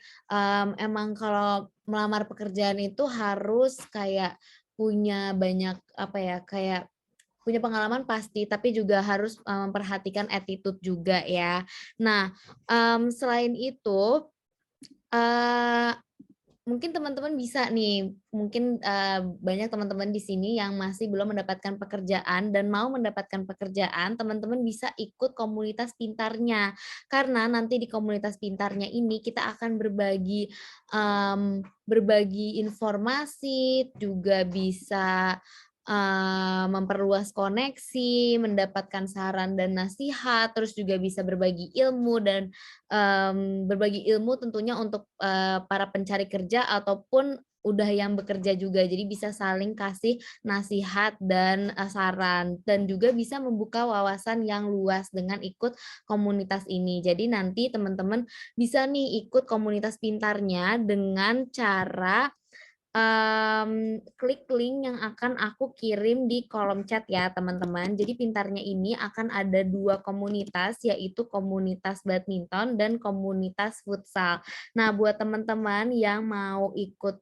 emang kalau melamar pekerjaan itu harus kayak punya banyak apa ya, kayak punya pengalaman pasti, tapi juga harus, memperhatikan attitude juga ya. Nah, selain itu, eee, mungkin teman-teman bisa nih, mungkin, banyak teman-teman di sini yang masih belum mendapatkan pekerjaan dan mau mendapatkan pekerjaan, teman-teman bisa ikut komunitas pintarnya. Karena nanti di komunitas pintarnya ini kita akan berbagi informasi, juga bisa, memperluas koneksi, mendapatkan saran dan nasihat, terus juga bisa berbagi ilmu dan berbagi ilmu tentunya untuk, para pencari kerja ataupun udah yang bekerja juga. Jadi bisa saling kasih nasihat dan saran dan juga bisa membuka wawasan yang luas dengan ikut komunitas ini. Jadi nanti teman-teman bisa nih ikut komunitas pintarnya dengan cara klik link yang akan aku kirim di kolom chat ya teman-teman. Jadi pintarnya ini akan ada 2 komunitas, yaitu komunitas badminton dan komunitas futsal. Nah, buat teman-teman yang mau ikut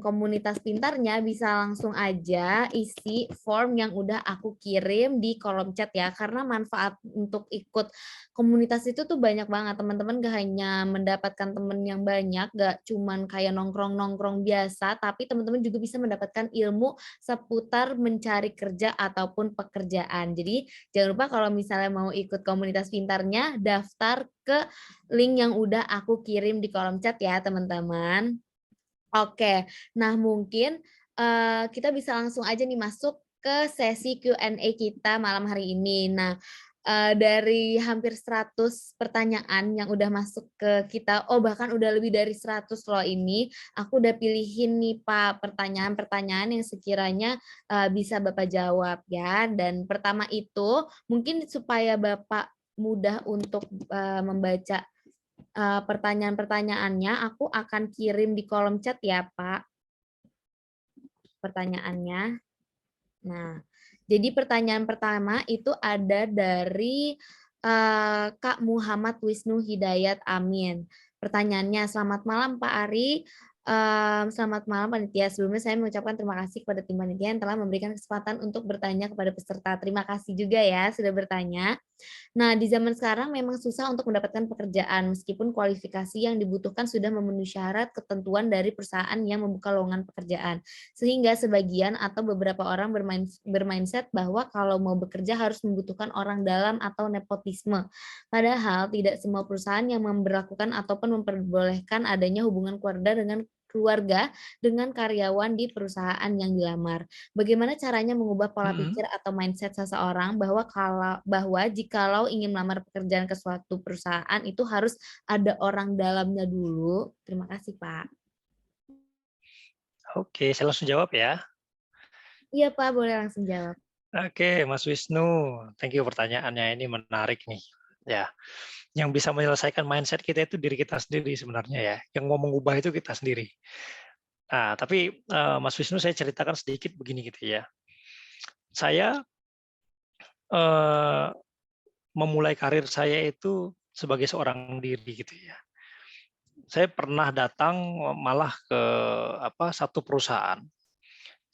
komunitas pintarnya bisa langsung aja isi form yang udah aku kirim di kolom chat ya. Karena manfaat untuk ikut komunitas itu tuh banyak banget. Teman-teman gak hanya mendapatkan temen yang banyak, gak cuman kayak nongkrong-nongkrong biasa, tapi teman-teman juga bisa mendapatkan ilmu seputar mencari kerja ataupun pekerjaan. Jadi jangan lupa kalau misalnya mau ikut komunitas pintarnya, daftar ke link yang udah aku kirim di kolom chat ya teman-teman. Oke, nah mungkin, kita bisa langsung aja nih masuk ke sesi Q&A kita malam hari ini. Nah, dari hampir 100 pertanyaan yang udah masuk ke kita, oh bahkan udah lebih dari 100 loh ini, aku udah pilihin nih Pak, pertanyaan-pertanyaan yang sekiranya, bisa Bapak jawab ya. Dan pertama itu, mungkin supaya Bapak mudah untuk, membaca pertanyaan-pertanyaannya aku akan kirim di kolom chat ya, Pak, pertanyaannya. Nah, jadi pertanyaan pertama itu ada dari, Kak Muhammad Wisnu Hidayat Amin. Pertanyaannya, "Selamat malam Pak Ari, selamat malam panitia. Sebelumnya saya mengucapkan terima kasih kepada tim panitia yang telah memberikan kesempatan untuk bertanya kepada peserta. Terima kasih juga ya sudah bertanya. Nah, di zaman sekarang memang susah untuk mendapatkan pekerjaan, meskipun kualifikasi yang dibutuhkan sudah memenuhi syarat ketentuan dari perusahaan yang membuka lowongan pekerjaan. Sehingga sebagian atau beberapa orang bermindset bahwa kalau mau bekerja harus membutuhkan orang dalam atau nepotisme. Padahal tidak semua perusahaan yang memberlakukan ataupun memperbolehkan adanya hubungan keluarga dengan karyawan di perusahaan yang dilamar. Bagaimana caranya mengubah pola Mhm. pikir atau mindset seseorang bahwa jikalau ingin melamar pekerjaan ke suatu perusahaan itu harus ada orang dalamnya dulu? Terima kasih, Pak. Oke, saya langsung jawab ya. Iya, Pak, boleh langsung jawab. Oke, Mas Wisnu, thank you pertanyaannya ini menarik nih. Ya, yang bisa menyelesaikan mindset kita itu diri kita sendiri sebenarnya ya. Yang mau mengubah itu kita sendiri. Nah, tapi Mas Wisnu saya ceritakan sedikit begini gitu ya. Saya eh, memulai karir saya itu sebagai seorang diri gitu ya. Saya pernah datang malah ke satu perusahaan.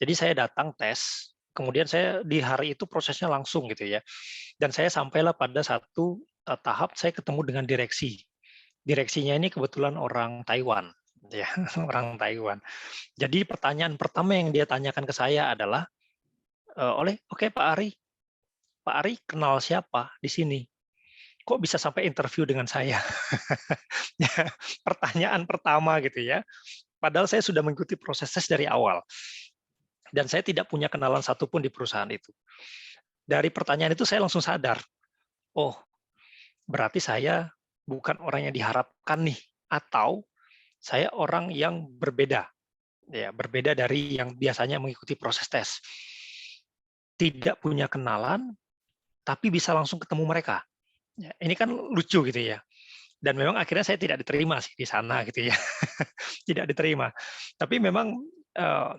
Jadi saya datang tes, kemudian saya di hari itu prosesnya langsung gitu ya. Dan saya sampailah pada satu tahap saya ketemu dengan direksi. Direksinya ini kebetulan orang Taiwan, ya, orang Taiwan. Jadi pertanyaan pertama yang dia tanyakan ke saya adalah, "Oke Pak Ari kenal siapa di sini? Kok bisa sampai interview dengan saya?" Ya, pertanyaan pertama gitu ya. Padahal saya sudah mengikuti proses tes dari awal dan saya tidak punya kenalan satupun di perusahaan itu. Dari pertanyaan itu saya langsung sadar, oh berarti saya bukan orang yang diharapkan nih, atau saya orang yang berbeda, ya berbeda dari yang biasanya mengikuti proses tes. Tidak punya kenalan, tapi bisa langsung ketemu mereka. Ya, ini kan lucu gitu ya. Dan memang akhirnya saya tidak diterima sih di sana gitu ya. Tidak diterima. Tapi memang eh,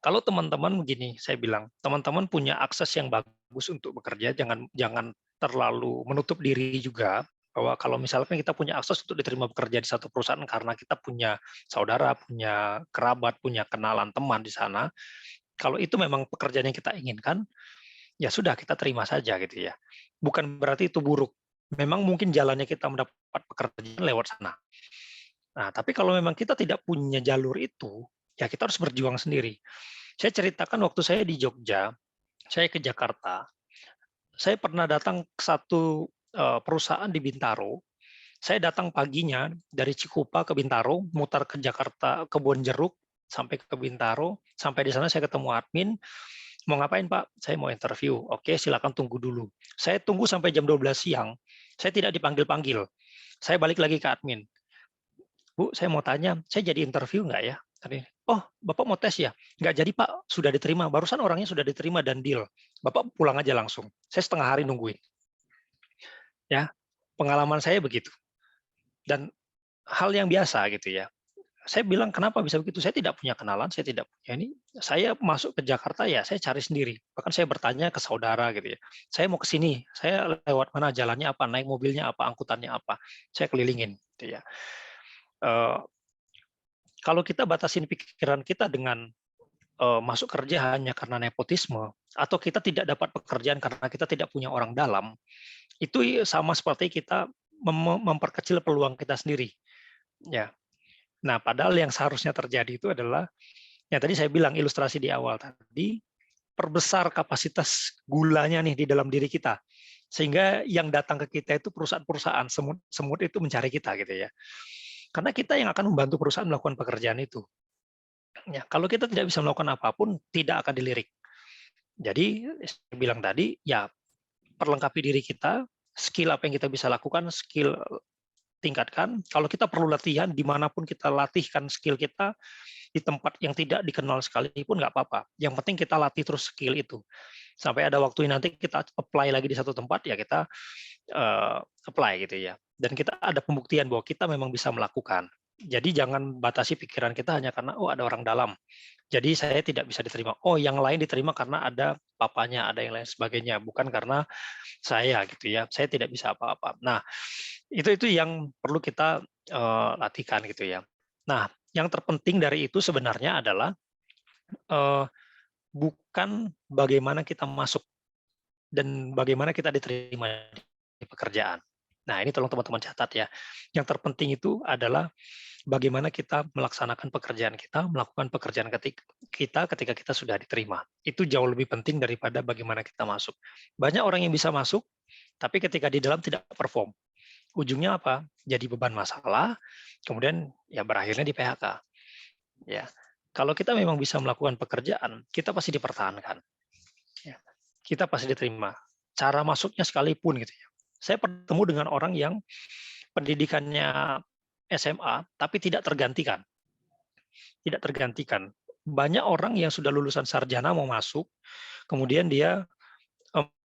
kalau teman-teman begini, saya bilang, teman-teman punya akses yang bagus untuk bekerja, jangan jangan terlalu menutup diri juga, bahwa kalau misalkan kita punya akses untuk diterima bekerja di satu perusahaan karena kita punya saudara, punya kerabat, punya kenalan teman di sana, kalau itu memang pekerjaan yang kita inginkan, ya sudah kita terima saja gitu ya. Bukan berarti itu buruk. Memang mungkin jalannya kita mendapat pekerjaan lewat sana. Nah, tapi kalau memang kita tidak punya jalur itu, ya kita harus berjuang sendiri. Saya ceritakan waktu saya di Jogja, saya ke Jakarta, saya pernah datang ke satu perusahaan di Bintaro. Saya datang paginya dari Cikupa ke Bintaro, mutar ke Jakarta, Kebonjeruk, sampai ke Bintaro. Sampai di sana saya ketemu admin, mau ngapain Pak? Saya mau interview. Oke, silakan tunggu dulu. Saya tunggu sampai jam 12 siang. Saya tidak dipanggil-panggil. Saya balik lagi ke admin. Bu, saya mau tanya, saya jadi interview nggak ya? Tadi, "Oh, Bapak mau tes ya? Nggak jadi Pak, sudah diterima. Barusan orangnya sudah diterima dan deal. Bapak pulang aja langsung." Saya setengah hari nungguin. Ya, pengalaman saya begitu. Dan hal yang biasa gitu ya. Saya bilang, "Kenapa bisa begitu? Saya tidak punya kenalan, saya tidak punya ini." Saya masuk ke Jakarta ya saya cari sendiri. Bahkan saya bertanya ke saudara gitu ya, "Saya mau ke sini, saya lewat mana, jalannya apa, naik mobilnya apa, angkutannya apa." Saya kelilingin gitu ya. Eee, Kalau kita batasin pikiran kita dengan masuk kerja hanya karena nepotisme, atau kita tidak dapat pekerjaan karena kita tidak punya orang dalam, itu sama seperti kita memperkecil peluang kita sendiri, ya. Nah, padahal yang seharusnya terjadi itu adalah, yang tadi saya bilang ilustrasi di awal tadi, perbesar kapasitas gulanya nih di dalam diri kita. Sehingga yang datang ke kita itu perusahaan-perusahaan, semut itu mencari kita gitu ya. Karena kita yang akan membantu perusahaan melakukan pekerjaan itu. Ya, kalau kita tidak bisa melakukan apapun, tidak akan dilirik. Jadi, saya bilang tadi, ya perlengkapi diri kita, skill apa yang kita bisa lakukan, skill tingkatkan. Kalau kita perlu latihan, dimanapun kita latihkan skill kita, di tempat yang tidak dikenal sekalipun nggak apa-apa. Yang penting kita latih terus skill itu. Sampai ada waktu nanti kita apply lagi di satu tempat, ya kita apply gitu ya. Dan kita ada pembuktian bahwa kita memang bisa melakukan. Jadi jangan batasi pikiran kita hanya karena, oh ada orang dalam. Jadi saya tidak bisa diterima. Oh yang lain diterima karena ada papanya, ada yang lain sebagainya. Bukan karena saya gitu ya. Saya tidak bisa apa-apa. Nah itu yang perlu kita latihkan gitu ya. Nah yang terpenting dari itu sebenarnya adalah eh, bukan bagaimana kita masuk dan bagaimana kita diterima di pekerjaan. Nah, ini tolong teman-teman catat ya. Yang terpenting itu adalah bagaimana kita melaksanakan pekerjaan kita, melakukan pekerjaan ketika kita sudah diterima. Itu jauh lebih penting daripada bagaimana kita masuk. Banyak orang yang bisa masuk, tapi ketika di dalam tidak perform. Ujungnya apa? Jadi beban masalah, kemudian ya berakhirnya di PHK. Ya, kalau kita memang bisa melakukan pekerjaan, kita pasti dipertahankan. Ya, kita pasti diterima. Cara masuknya sekalipun gitu ya. Saya bertemu dengan orang yang pendidikannya SMA tapi tidak tergantikan. Tidak tergantikan. Banyak orang yang sudah lulusan sarjana mau masuk, kemudian dia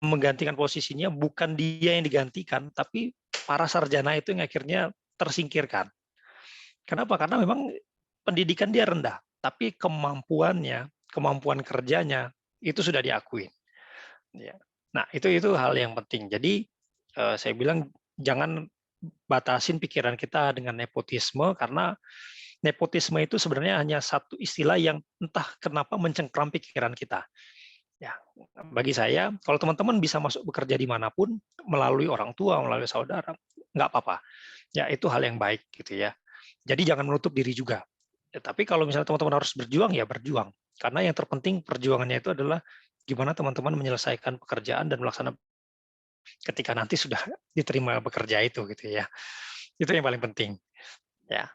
menggantikan posisinya, bukan dia yang digantikan, tapi para sarjana itu yang akhirnya tersingkirkan. Kenapa? Karena memang pendidikan dia rendah, tapi kemampuannya, kemampuan kerjanya itu sudah diakui. Ya. Nah, itu hal yang penting. Jadi saya bilang jangan batasin pikiran kita dengan nepotisme, karena nepotisme itu sebenarnya hanya satu istilah yang entah kenapa mencengkram pikiran kita. Ya, bagi saya, kalau teman-teman bisa masuk bekerja dimanapun melalui orang tua, melalui saudara, nggak apa-apa. Ya, itu hal yang baik gitu ya. Jadi jangan menutup diri juga. Ya, tapi kalau misalnya teman-teman harus berjuang, ya berjuang. Karena yang terpenting perjuangannya itu adalah gimana teman-teman menyelesaikan pekerjaan dan melaksanakan ketika nanti sudah diterima bekerja itu gitu ya. Itu yang paling penting. Ya.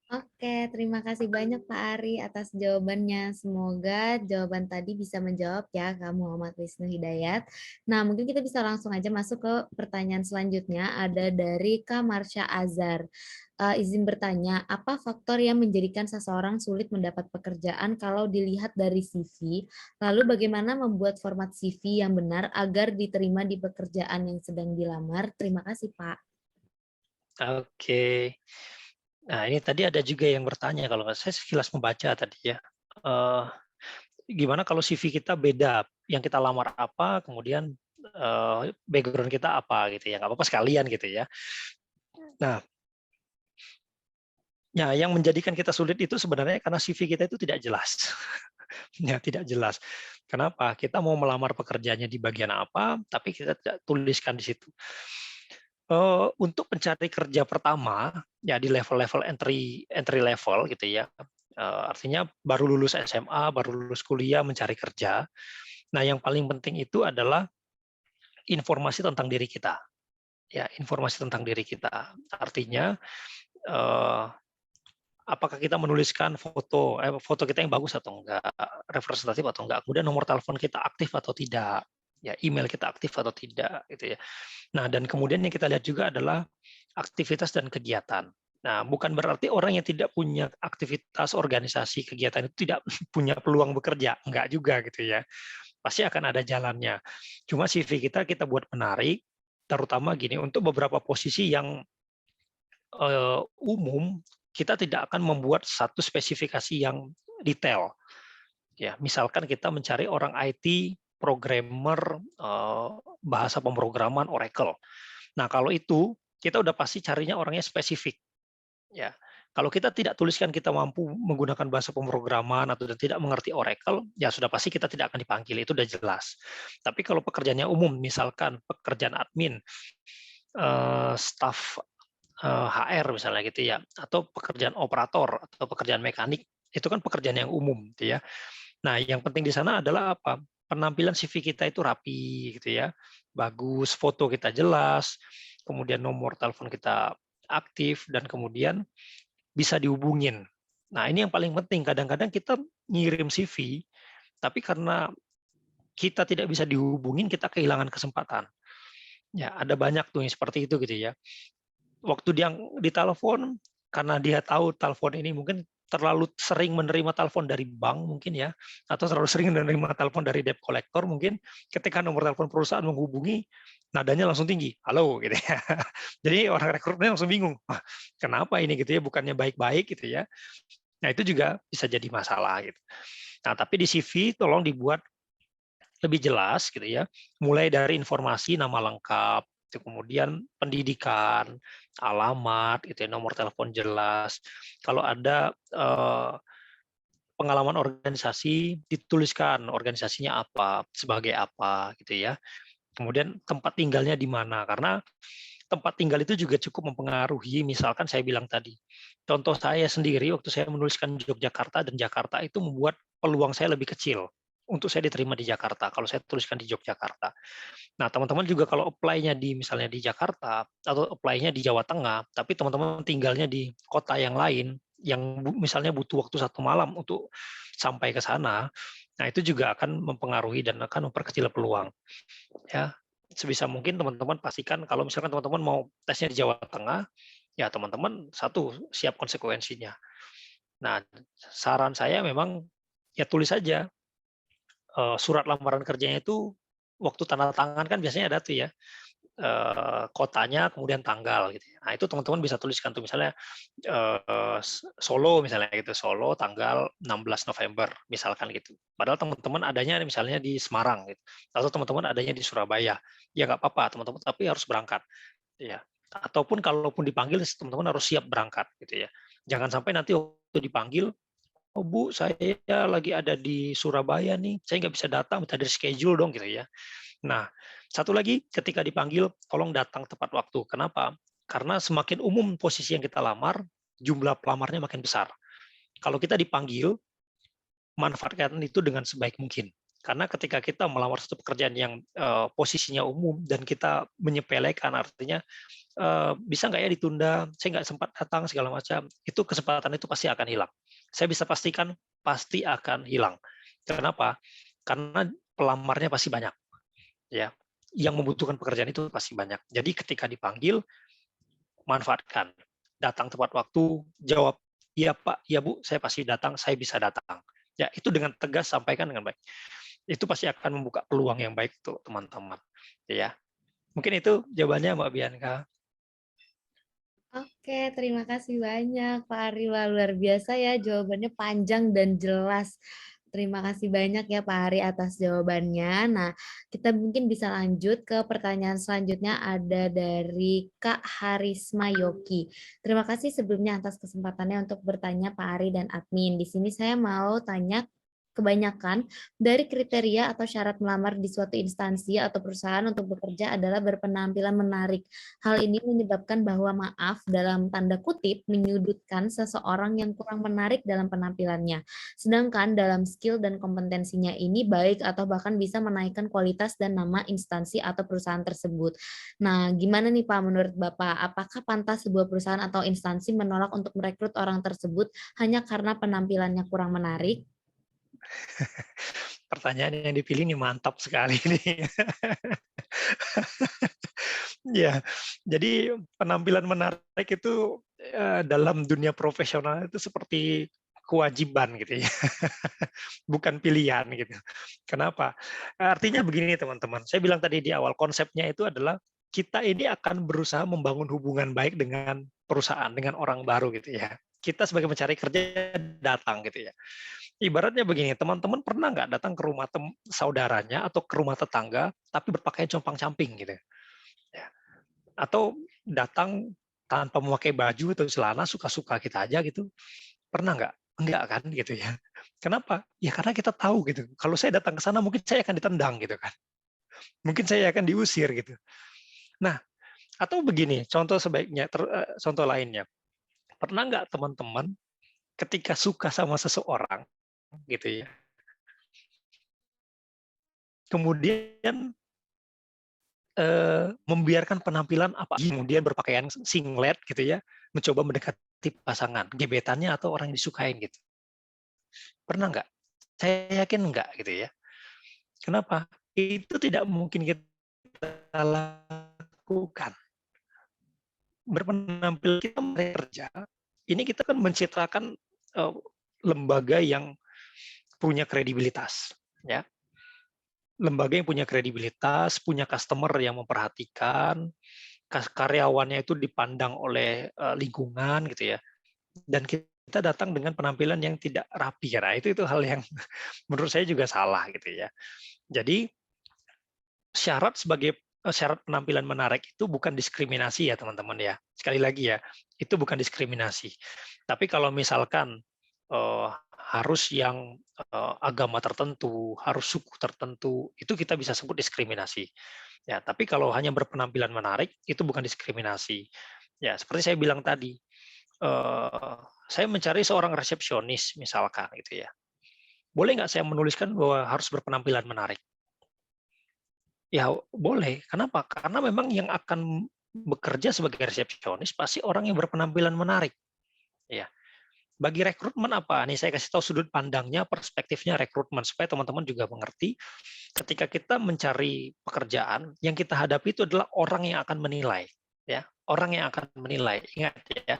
Oke, terima kasih banyak Pak Ari atas jawabannya. Semoga jawaban tadi bisa menjawab ya Kak Muhammad Wisnu Hidayat. Nah, mungkin kita bisa langsung aja masuk ke pertanyaan selanjutnya. Ada dari Kak Marsha Azhar. Izin bertanya, apa faktor yang menjadikan seseorang sulit mendapat pekerjaan kalau dilihat dari CV? Lalu bagaimana membuat format CV yang benar agar diterima di pekerjaan yang sedang dilamar? Terima kasih Pak. Oke. Nah, ini tadi ada juga yang bertanya, kalau saya sekilas membaca tadi ya, gimana kalau CV kita beda, yang kita lamar apa, kemudian background kita apa gitu ya, nggak apa-apa sekalian gitu ya. Nah, ya yang menjadikan kita sulit itu sebenarnya karena CV kita itu tidak jelas. Ya, tidak jelas. Kenapa? Kita mau melamar pekerjaannya di bagian apa, tapi kita tidak tuliskan di situ. Untuk pencari kerja pertama, ya di level-level entry level gitu ya, artinya baru lulus SMA, baru lulus kuliah mencari kerja. Nah, yang paling penting itu adalah informasi tentang diri kita. Ya, informasi tentang diri kita. Artinya, apakah kita menuliskan foto kita yang bagus atau enggak, representatif atau enggak, kemudian nomor telepon kita aktif atau tidak, ya email kita aktif atau tidak, gitu ya. Nah, dan kemudian yang kita lihat juga adalah aktivitas dan kegiatan. Nah, bukan berarti orang yang tidak punya aktivitas organisasi kegiatan itu tidak punya peluang bekerja, enggak juga gitu ya. Pasti akan ada jalannya. Cuma CV kita buat menarik, terutama gini, untuk beberapa posisi yang umum, kita tidak akan membuat satu spesifikasi yang detail. Ya, misalkan kita mencari orang IT, programmer, bahasa pemrograman Oracle. Nah, kalau itu kita udah pasti carinya orangnya spesifik. Ya, kalau kita tidak tuliskan kita mampu menggunakan bahasa pemrograman atau tidak mengerti Oracle, ya sudah pasti kita tidak akan dipanggil, itu udah jelas. Tapi kalau pekerjaannya umum, misalkan pekerjaan admin, staf HR misalnya gitu ya, atau pekerjaan operator atau pekerjaan mekanik, itu kan pekerjaan yang umum gitu ya. Nah, yang penting di sana adalah apa? Penampilan CV kita itu rapi gitu ya, bagus, foto kita jelas, kemudian nomor telepon kita aktif, dan kemudian bisa dihubungin. Nah, ini yang paling penting. Kadang-kadang kita ngirim CV, tapi karena kita tidak bisa dihubungin, kita kehilangan kesempatan. Ya, ada banyak tuh yang seperti itu gitu ya. Waktu dia ditelepon, karena dia tahu telepon ini mungkin terlalu sering menerima telepon dari bank mungkin ya, atau terlalu sering menerima telepon dari debt collector mungkin, ketika nomor telepon perusahaan menghubungi, nadanya langsung tinggi, halo gitu ya. Jadi orang rekrutmen langsung bingung, wah kenapa ini gitu ya, bukannya baik-baik gitu ya. Nah itu juga bisa jadi masalah gitu. Nah tapi di CV tolong dibuat lebih jelas gitu ya, mulai dari informasi nama lengkap, kemudian pendidikan, alamat, gitu ya, nomor telepon jelas. Kalau ada pengalaman organisasi, dituliskan organisasinya apa, sebagai apa, gitu ya. Kemudian tempat tinggalnya di mana, karena tempat tinggal itu juga cukup mempengaruhi. Misalkan saya bilang tadi, contoh saya sendiri waktu saya menuliskan Yogyakarta dan Jakarta itu membuat peluang saya lebih kecil untuk saya diterima di Jakarta kalau saya tuliskan di Yogyakarta. Nah, teman-teman juga kalau apply-nya di misalnya di Jakarta atau apply-nya di Jawa Tengah, tapi teman-teman tinggalnya di kota yang lain yang misalnya butuh waktu 1 malam untuk sampai ke sana, nah itu juga akan mempengaruhi dan akan memperkecil peluang. Ya, sebisa mungkin teman-teman pastikan kalau misalkan teman-teman mau tesnya di Jawa Tengah, ya teman-teman satu siap konsekuensinya. Nah, saran saya memang ya tulis saja surat lamaran kerjanya itu waktu tanda tangan kan biasanya ada tuh ya, kotanya kemudian tanggal gitu ya. Nah, itu teman-teman bisa tuliskan tuh misalnya Solo misalnya gitu, Solo tanggal 16 November misalkan gitu. Padahal teman-teman adanya misalnya di Semarang gitu, atau teman-teman adanya di Surabaya. Ya nggak apa-apa teman-teman, tapi harus berangkat ya. Ataupun kalaupun dipanggil teman-teman harus siap berangkat gitu ya. Jangan sampai nanti waktu dipanggil, "Oh Bu, saya lagi ada di Surabaya nih, saya nggak bisa datang, minta di-reschedule dong," gitu ya. Nah, satu lagi ketika dipanggil tolong datang tepat waktu. Kenapa? Karena semakin umum posisi yang kita lamar, jumlah pelamarnya makin besar. Kalau kita dipanggil, manfaatkan itu dengan sebaik mungkin. Karena ketika kita melamar satu pekerjaan yang posisinya umum dan kita menyepelekan, artinya bisa nggak ya ditunda, saya nggak sempat datang segala macam, itu kesempatan itu pasti akan hilang. Saya bisa pastikan pasti akan hilang. Kenapa? Karena pelamarnya pasti banyak, ya. Yang membutuhkan pekerjaan itu pasti banyak. Jadi ketika dipanggil, manfaatkan. Datang tepat waktu, jawab, "Iya Pak, iya Bu, saya pasti datang, saya bisa datang." Ya, itu dengan tegas sampaikan dengan baik. Itu pasti akan membuka peluang yang baik untuk teman-teman, ya. Mungkin itu jawabannya Mbak Bianca. Oke, terima kasih banyak Pak Ari. Wah, luar biasa ya, jawabannya panjang dan jelas. Terima kasih banyak ya Pak Ari atas jawabannya. Nah, kita mungkin bisa lanjut ke pertanyaan selanjutnya, ada dari Kak Harisma Yoki. Terima kasih sebelumnya atas kesempatannya untuk bertanya Pak Ari dan admin. Di sini saya mau tanya, kebanyakan dari kriteria atau syarat melamar di suatu instansi atau perusahaan untuk bekerja adalah berpenampilan menarik. Hal ini menyebabkan bahwa maaf dalam tanda kutip menyudutkan seseorang yang kurang menarik dalam penampilannya. Sedangkan dalam skill dan kompetensinya ini baik atau bahkan bisa menaikkan kualitas dan nama instansi atau perusahaan tersebut. Nah, gimana nih Pak menurut Bapak? Apakah pantas sebuah perusahaan atau instansi menolak untuk merekrut orang tersebut hanya karena penampilannya kurang menarik? Pertanyaan yang dipilih ini mantap sekali nih. Ya, jadi penampilan menarik itu dalam dunia profesional itu seperti kewajiban gitu ya, bukan pilihan gitu. Kenapa? Artinya begini teman-teman, saya bilang tadi di awal, konsepnya itu adalah kita ini akan berusaha membangun hubungan baik dengan perusahaan, dengan orang baru gitu ya. Kita sebagai mencari kerja datang gitu ya. Ibaratnya begini, teman-teman pernah nggak datang ke rumah saudaranya atau ke rumah tetangga, tapi berpakaian compang-camping gitu ya. Atau datang tanpa memakai baju atau celana, suka-suka kita aja gitu. Pernah nggak? Enggak kan gitu ya. Kenapa? Ya karena kita tahu gitu. Kalau saya datang ke sana mungkin saya akan ditendang gitu kan. Mungkin saya akan diusir gitu. Nah, atau begini, contoh sebaiknya, contoh lainnya. Pernah nggak teman-teman ketika suka sama seseorang gitu ya, kemudian membiarkan penampilan apa, kemudian berpakaian singlet gitu ya, mencoba mendekati pasangan, gebetannya atau orang yang disukain gitu. Pernah nggak? Saya yakin enggak gitu ya. Kenapa? Itu tidak mungkin kita lakukan. Berpenampilan kita kerja, ini kita kan mencitrakan lembaga yang punya kredibilitas, ya. Lembaga yang punya kredibilitas, punya customer yang memperhatikan, karyawannya itu dipandang oleh lingkungan gitu ya. Dan kita datang dengan penampilan yang tidak rapi, ya. Nah, itu hal yang menurut saya juga salah gitu ya. Jadi syarat penampilan menarik itu bukan diskriminasi ya teman-teman ya. Sekali lagi ya, itu bukan diskriminasi. Tapi kalau misalkan harus yang agama tertentu, harus suku tertentu, itu kita bisa sebut diskriminasi. Ya, tapi kalau hanya berpenampilan menarik, itu bukan diskriminasi. Ya, seperti saya bilang tadi, saya mencari seorang resepsionis misalkan gitu ya. Boleh nggak saya menuliskan bahwa harus berpenampilan menarik? Ya boleh. Kenapa? Karena memang yang akan bekerja sebagai resepsionis pasti orang yang berpenampilan menarik. Ya. Bagi rekrutmen apa? Nih saya kasih tahu sudut pandangnya, perspektifnya rekrutmen supaya teman-teman juga mengerti. Ketika kita mencari pekerjaan, yang kita hadapi itu adalah orang yang akan menilai. Ya, orang yang akan menilai. Ingat ya,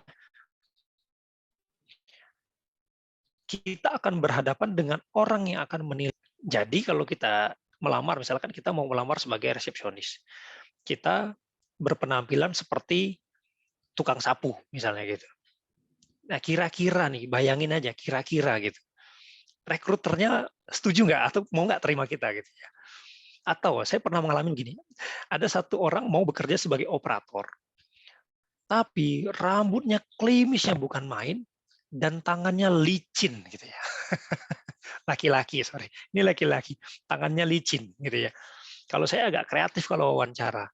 kita akan berhadapan dengan orang yang akan menilai. Jadi kalau kita melamar, misalkan kita mau melamar sebagai resepsionis, kita berpenampilan seperti tukang sapu misalnya gitu. Nah kira-kira nih, bayangin aja kira-kira gitu. Rekruternya setuju nggak atau mau nggak terima kita gitu ya. Atau saya pernah mengalami begini, ada satu orang mau bekerja sebagai operator, tapi rambutnya klimisnya bukan main dan tangannya licin gitu ya. Laki-laki, sorry. Ini laki-laki, tangannya licin gitu ya. Kalau saya agak kreatif kalau wawancara.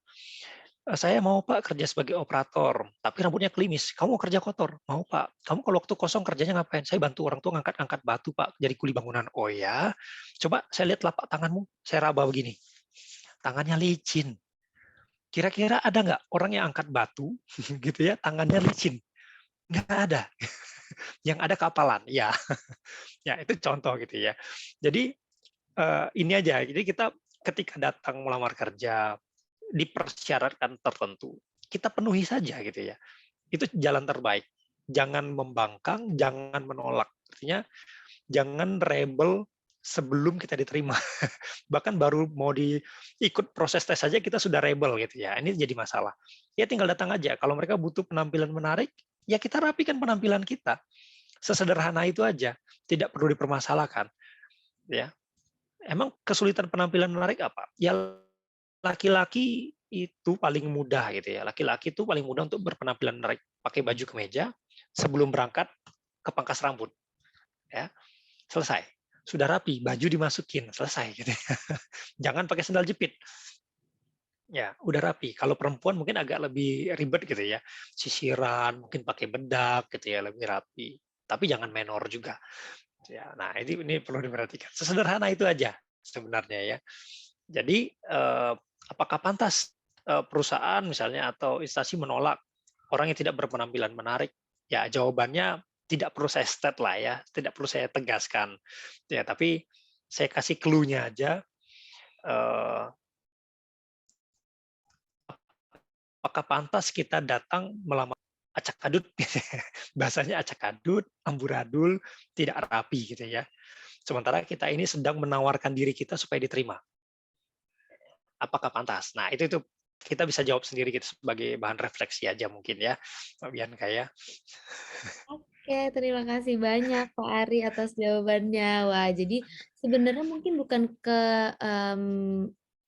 Saya mau Pak kerja sebagai operator, tapi rambutnya klimis. Kamu mau kerja kotor? Mau Pak. Kamu kalau waktu kosong kerjanya ngapain? Saya bantu orang tua ngangkat-ngangkat batu Pak, jadi kuli bangunan. Oh ya? Coba saya lihat telapak tanganmu. Saya raba begini. Tangannya licin. Kira-kira ada nggak orang yang angkat batu, gitu ya, tangannya licin? Nggak ada. Yang ada kapalan. Ya, ya itu contoh gitu ya. Jadi ini aja. Jadi kita ketika datang melamar kerja, dipersyaratkan tertentu, kita penuhi saja gitu ya. Itu jalan terbaik. Jangan membangkang, jangan menolak. Artinya jangan rebel sebelum kita diterima. Bahkan baru mau ikut proses tes saja kita sudah rebel gitu ya. Ini jadi masalah. Ya tinggal datang aja. Kalau mereka butuh penampilan menarik, ya kita rapikan penampilan kita. Sesederhana itu aja. Tidak perlu dipermasalahkan. Ya. Emang kesulitan penampilan menarik apa? Ya laki-laki itu paling mudah gitu ya. Laki-laki itu paling mudah untuk berpenampilan menarik, pakai baju kemeja sebelum berangkat ke pangkas rambut. Ya, selesai. Sudah rapi, baju dimasukin, selesai gitu ya. Jangan pakai sandal jepit. Ya, udah rapi. Kalau perempuan mungkin agak lebih ribet gitu ya. Sisiran, mungkin pakai bedak gitu ya, lebih rapi. Tapi jangan menor juga. Ya, nah ini perlu diperhatikan. Sesederhana itu aja sebenarnya ya. Jadi apakah pantas perusahaan misalnya atau instansi menolak orang yang tidak berpenampilan menarik? Ya jawabannya tidak perlu saya state lah ya, tidak perlu saya tegaskan. Ya tapi saya kasih clue-nya aja. Apakah pantas kita datang melamar? acak-adut, bahasanya acak-adut, amburadul, tidak rapi gitu ya. Sementara kita ini sedang menawarkan diri kita supaya diterima. Apakah pantas? Nah, itu kita bisa jawab sendiri gitu sebagai bahan refleksi aja mungkin ya, Mbak Bianca ya. Oke, terima kasih banyak Pak Ari atas jawabannya. Wah, jadi sebenarnya mungkin bukan ke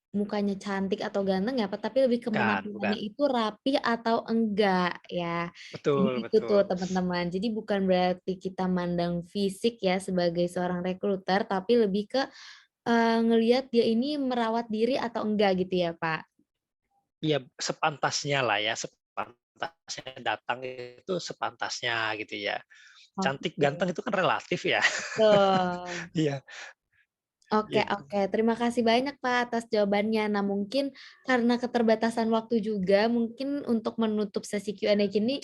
mukanya cantik atau ganteng ya, Pak, tapi lebih ke Bukan. penampilannya itu rapi atau enggak ya. Jadi Betul itu tuh betul. teman-teman. Jadi bukan berarti kita mandang fisik ya sebagai seorang rekruter, tapi lebih ke ngelihat dia ini merawat diri atau enggak gitu ya, Pak? Iya, sepantasnya lah ya, sepantasnya datang itu sepantasnya gitu ya. Cantik, Oke, ganteng itu kan relatif ya. betul. Iya, Oke gitu. oke, terima kasih banyak Pak atas jawabannya. Nah mungkin karena keterbatasan waktu juga, mungkin untuk menutup sesi Q&A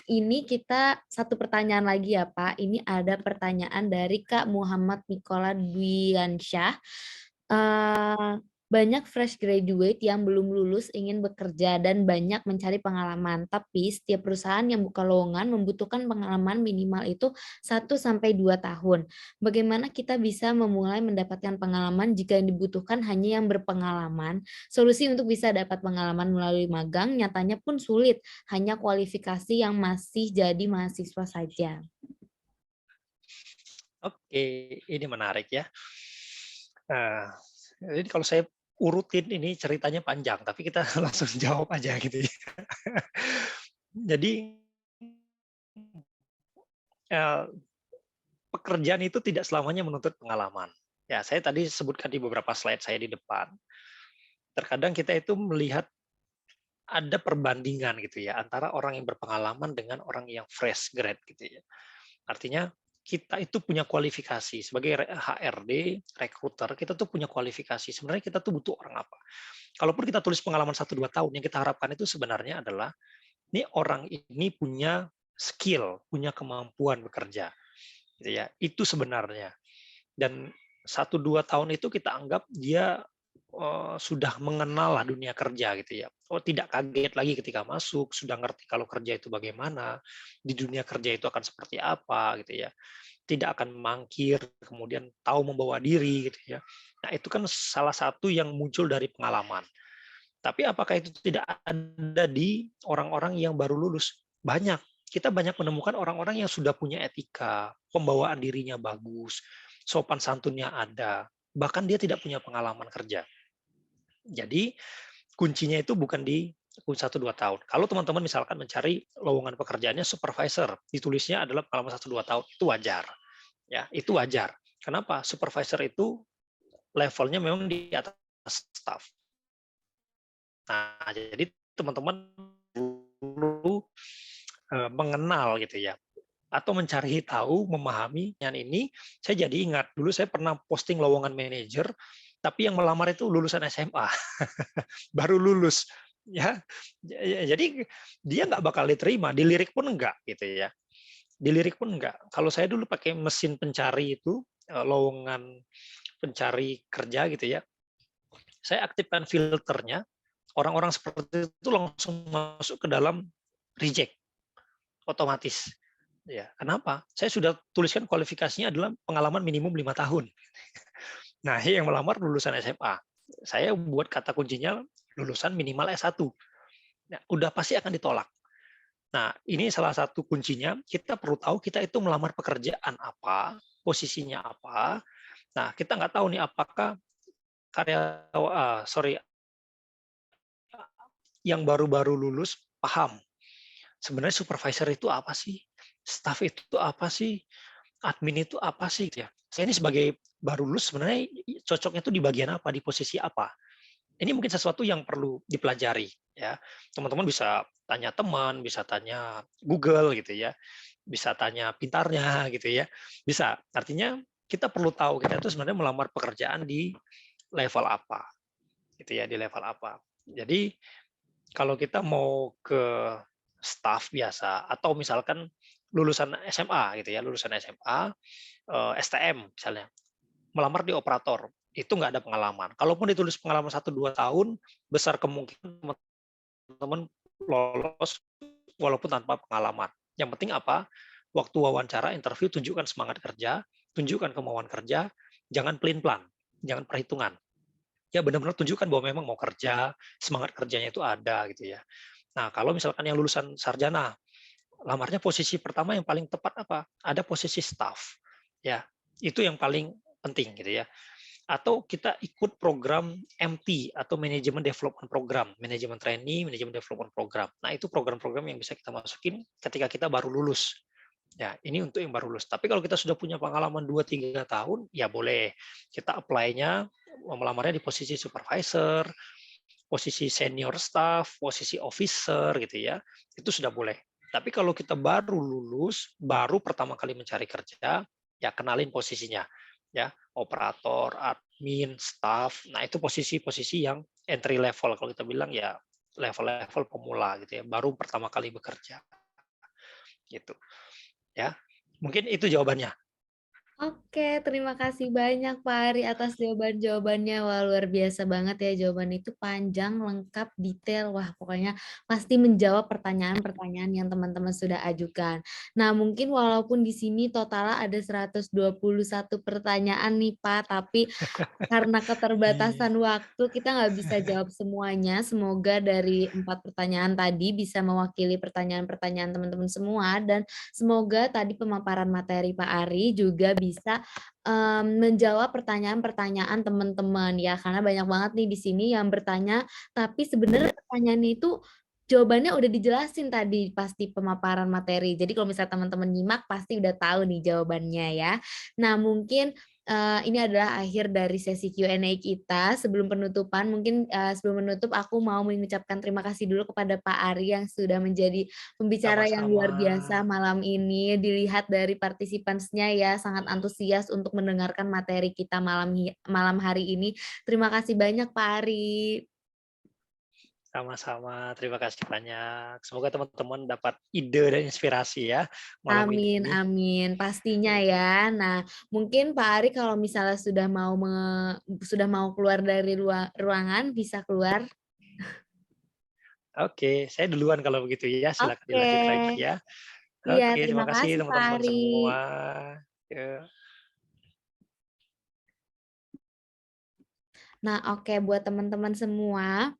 ini kita satu pertanyaan lagi ya Pak. Ini ada pertanyaan dari Kak Muhammad Nikola Dwiansyah. Banyak fresh graduate yang belum lulus ingin bekerja dan banyak mencari pengalaman, tapi setiap perusahaan yang buka lowongan membutuhkan pengalaman minimal itu 1 sampai 2 tahun. Bagaimana kita bisa memulai mendapatkan pengalaman jika yang dibutuhkan hanya yang berpengalaman? Solusi untuk bisa dapat pengalaman melalui magang nyatanya pun sulit, hanya kualifikasi yang masih jadi mahasiswa saja. Oke, ini menarik ya. Nah, jadi kalau saya urutin ini ceritanya panjang, tapi kita langsung jawab aja gitu ya. Jadi, eee, pekerjaan itu tidak selamanya menuntut pengalaman. Ya, saya tadi sebutkan di beberapa slide saya di depan. Terkadang kita itu melihat ada perbandingan gitu ya, antara orang yang berpengalaman dengan orang yang fresh grad gitu ya. Artinya kita itu punya kualifikasi sebagai HRD, recruiter, kita tuh punya kualifikasi. Sebenarnya kita tuh butuh orang apa? Kalaupun kita tulis pengalaman 1-2 tahun, yang kita harapkan itu sebenarnya adalah ini orang ini punya skill, punya kemampuan bekerja, gitu ya. Itu sebenarnya. Dan 1-2 tahun itu kita anggap dia sudah mengenal lah dunia kerja gitu ya. Oh, tidak kaget lagi ketika masuk, sudah ngerti kalau kerja itu bagaimana, di dunia kerja itu akan seperti apa gitu ya. Tidak akan mangkir, kemudian tahu membawa diri gitu ya. Nah, itu kan salah satu yang muncul dari pengalaman. Tapi apakah itu tidak ada di orang-orang yang baru lulus? Banyak. Kita banyak menemukan orang-orang yang sudah punya etika, pembawaan dirinya bagus, sopan santunnya ada, bahkan dia tidak punya pengalaman kerja. Jadi kuncinya itu bukan di 1-2 tahun. Kalau teman-teman misalkan mencari lowongan pekerjaannya supervisor, ditulisnya adalah pengalaman 1-2 tahun, itu wajar. Ya, itu wajar. Kenapa? Supervisor itu levelnya memang di atas staff. Nah, jadi teman-teman perlu mengenal gitu ya, atau mencari tahu, memahami yang ini. Saya jadi ingat dulu saya pernah posting lowongan manajer, tapi yang melamar itu lulusan SMA, baru lulus ya. Jadi dia nggak bakal diterima, dilirik pun enggak gitu ya. Dilirik pun enggak. Kalau saya dulu pakai mesin pencari itu lowongan pencari kerja gitu ya, saya aktifkan filternya, orang-orang seperti itu langsung masuk ke dalam reject otomatis. Ya, kenapa? Saya sudah tuliskan kualifikasinya adalah pengalaman minimum 5 tahun. Nah, yang melamar lulusan SMA. Saya buat kata kuncinya lulusan minimal S1. Nah, udah pasti akan ditolak. Nah, ini salah satu kuncinya. Kita perlu tahu kita itu melamar pekerjaan apa, posisinya apa. Nah, kita nggak tahu nih apakah yang baru-baru lulus paham sebenarnya supervisor itu apa sih? Staff itu apa sih? Admin itu apa sih? Ya. Saya ini sebagai baru lulus sebenarnya cocoknya itu di bagian apa, di posisi apa? Ini mungkin sesuatu yang perlu dipelajari ya. Teman-teman bisa tanya teman, bisa tanya Google gitu ya. Bisa tanya pintarnya gitu ya. Bisa. Artinya kita perlu tahu kita itu sebenarnya melamar pekerjaan di level apa gitu ya, di level apa. Jadi kalau kita mau ke staff biasa atau misalkan lulusan SMA gitu ya, lulusan SMA, STM misalnya, melamar di operator, itu nggak ada pengalaman. Kalaupun ditulis pengalaman 1-2 tahun, besar kemungkinan teman-teman lolos walaupun tanpa pengalaman. Yang penting apa? Waktu wawancara, interview, tunjukkan semangat kerja, tunjukkan kemauan kerja, jangan pelin-pelan, jangan perhitungan. Ya benar-benar tunjukkan bahwa memang mau kerja, semangat kerjanya itu ada gitu ya. Nah, kalau misalkan yang lulusan sarjana, lamarnya posisi pertama yang paling tepat apa? Ada posisi staff. Ya, itu yang paling penting gitu ya. Atau kita ikut program MT atau Management Development Program, Manajemen Trainee, Manajemen Development Program. Nah, itu program-program yang bisa kita masukin ketika kita baru lulus. Ya, ini untuk yang baru lulus. Tapi kalau kita sudah punya pengalaman 2-3 tahun, ya boleh. Kita apply-nya, melamarnya di posisi supervisor, posisi senior staff, posisi officer gitu ya. Itu sudah boleh. Tapi kalau kita baru lulus, baru pertama kali mencari kerja, ya kenalin posisinya. Ya, operator, admin, staff. Nah, itu posisi-posisi yang entry level kalau kita bilang ya level-level pemula gitu ya, baru pertama kali bekerja. Gitu. Ya. Mungkin itu jawabannya. Oke, terima kasih banyak Pak Ari atas jawaban-jawabannya. Wah, luar biasa banget ya jawaban itu panjang, lengkap, detail. Wah, pokoknya pasti menjawab pertanyaan-pertanyaan yang teman-teman sudah ajukan. Nah, mungkin walaupun di sini totalnya ada 121 pertanyaan nih Pak, tapi karena Iya. keterbatasan waktu, kita nggak bisa jawab semuanya. Semoga dari 4 pertanyaan tadi bisa mewakili pertanyaan-pertanyaan teman-teman semua, dan semoga tadi pemaparan materi Pak Ari juga bisa, menjawab pertanyaan-pertanyaan teman-teman ya. Karena banyak banget nih di sini yang bertanya, tapi sebenarnya pertanyaannya itu jawabannya udah dijelasin tadi pas di pemaparan materi. Jadi kalau misalnya teman-teman nyimak pasti udah tahu nih jawabannya ya. Nah mungkin ini adalah akhir dari sesi Q&A kita. Sebelum penutupan, mungkin, sebelum menutup aku mau mengucapkan terima kasih dulu kepada Pak Ari yang sudah menjadi pembicara yang Sama-sama. luar biasa malam ini. Dilihat dari partisipansnya ya, sangat antusias untuk mendengarkan materi kita malam hari ini. Terima kasih banyak Pak Ari. Sama-sama, terima kasih banyak. Semoga teman-teman dapat ide dan inspirasi ya malam Amin ini. amin, pastinya ya. Nah, mungkin Pak Ari kalau misalnya sudah mau keluar dari ruangan, bisa keluar? Oke, saya duluan kalau begitu ya, silakan Oke. dilanjut lagi ya. Iya, Oke, terima terima kasih kasih Pak teman-teman Ari. semua. Ya. Nah, oke buat teman-teman semua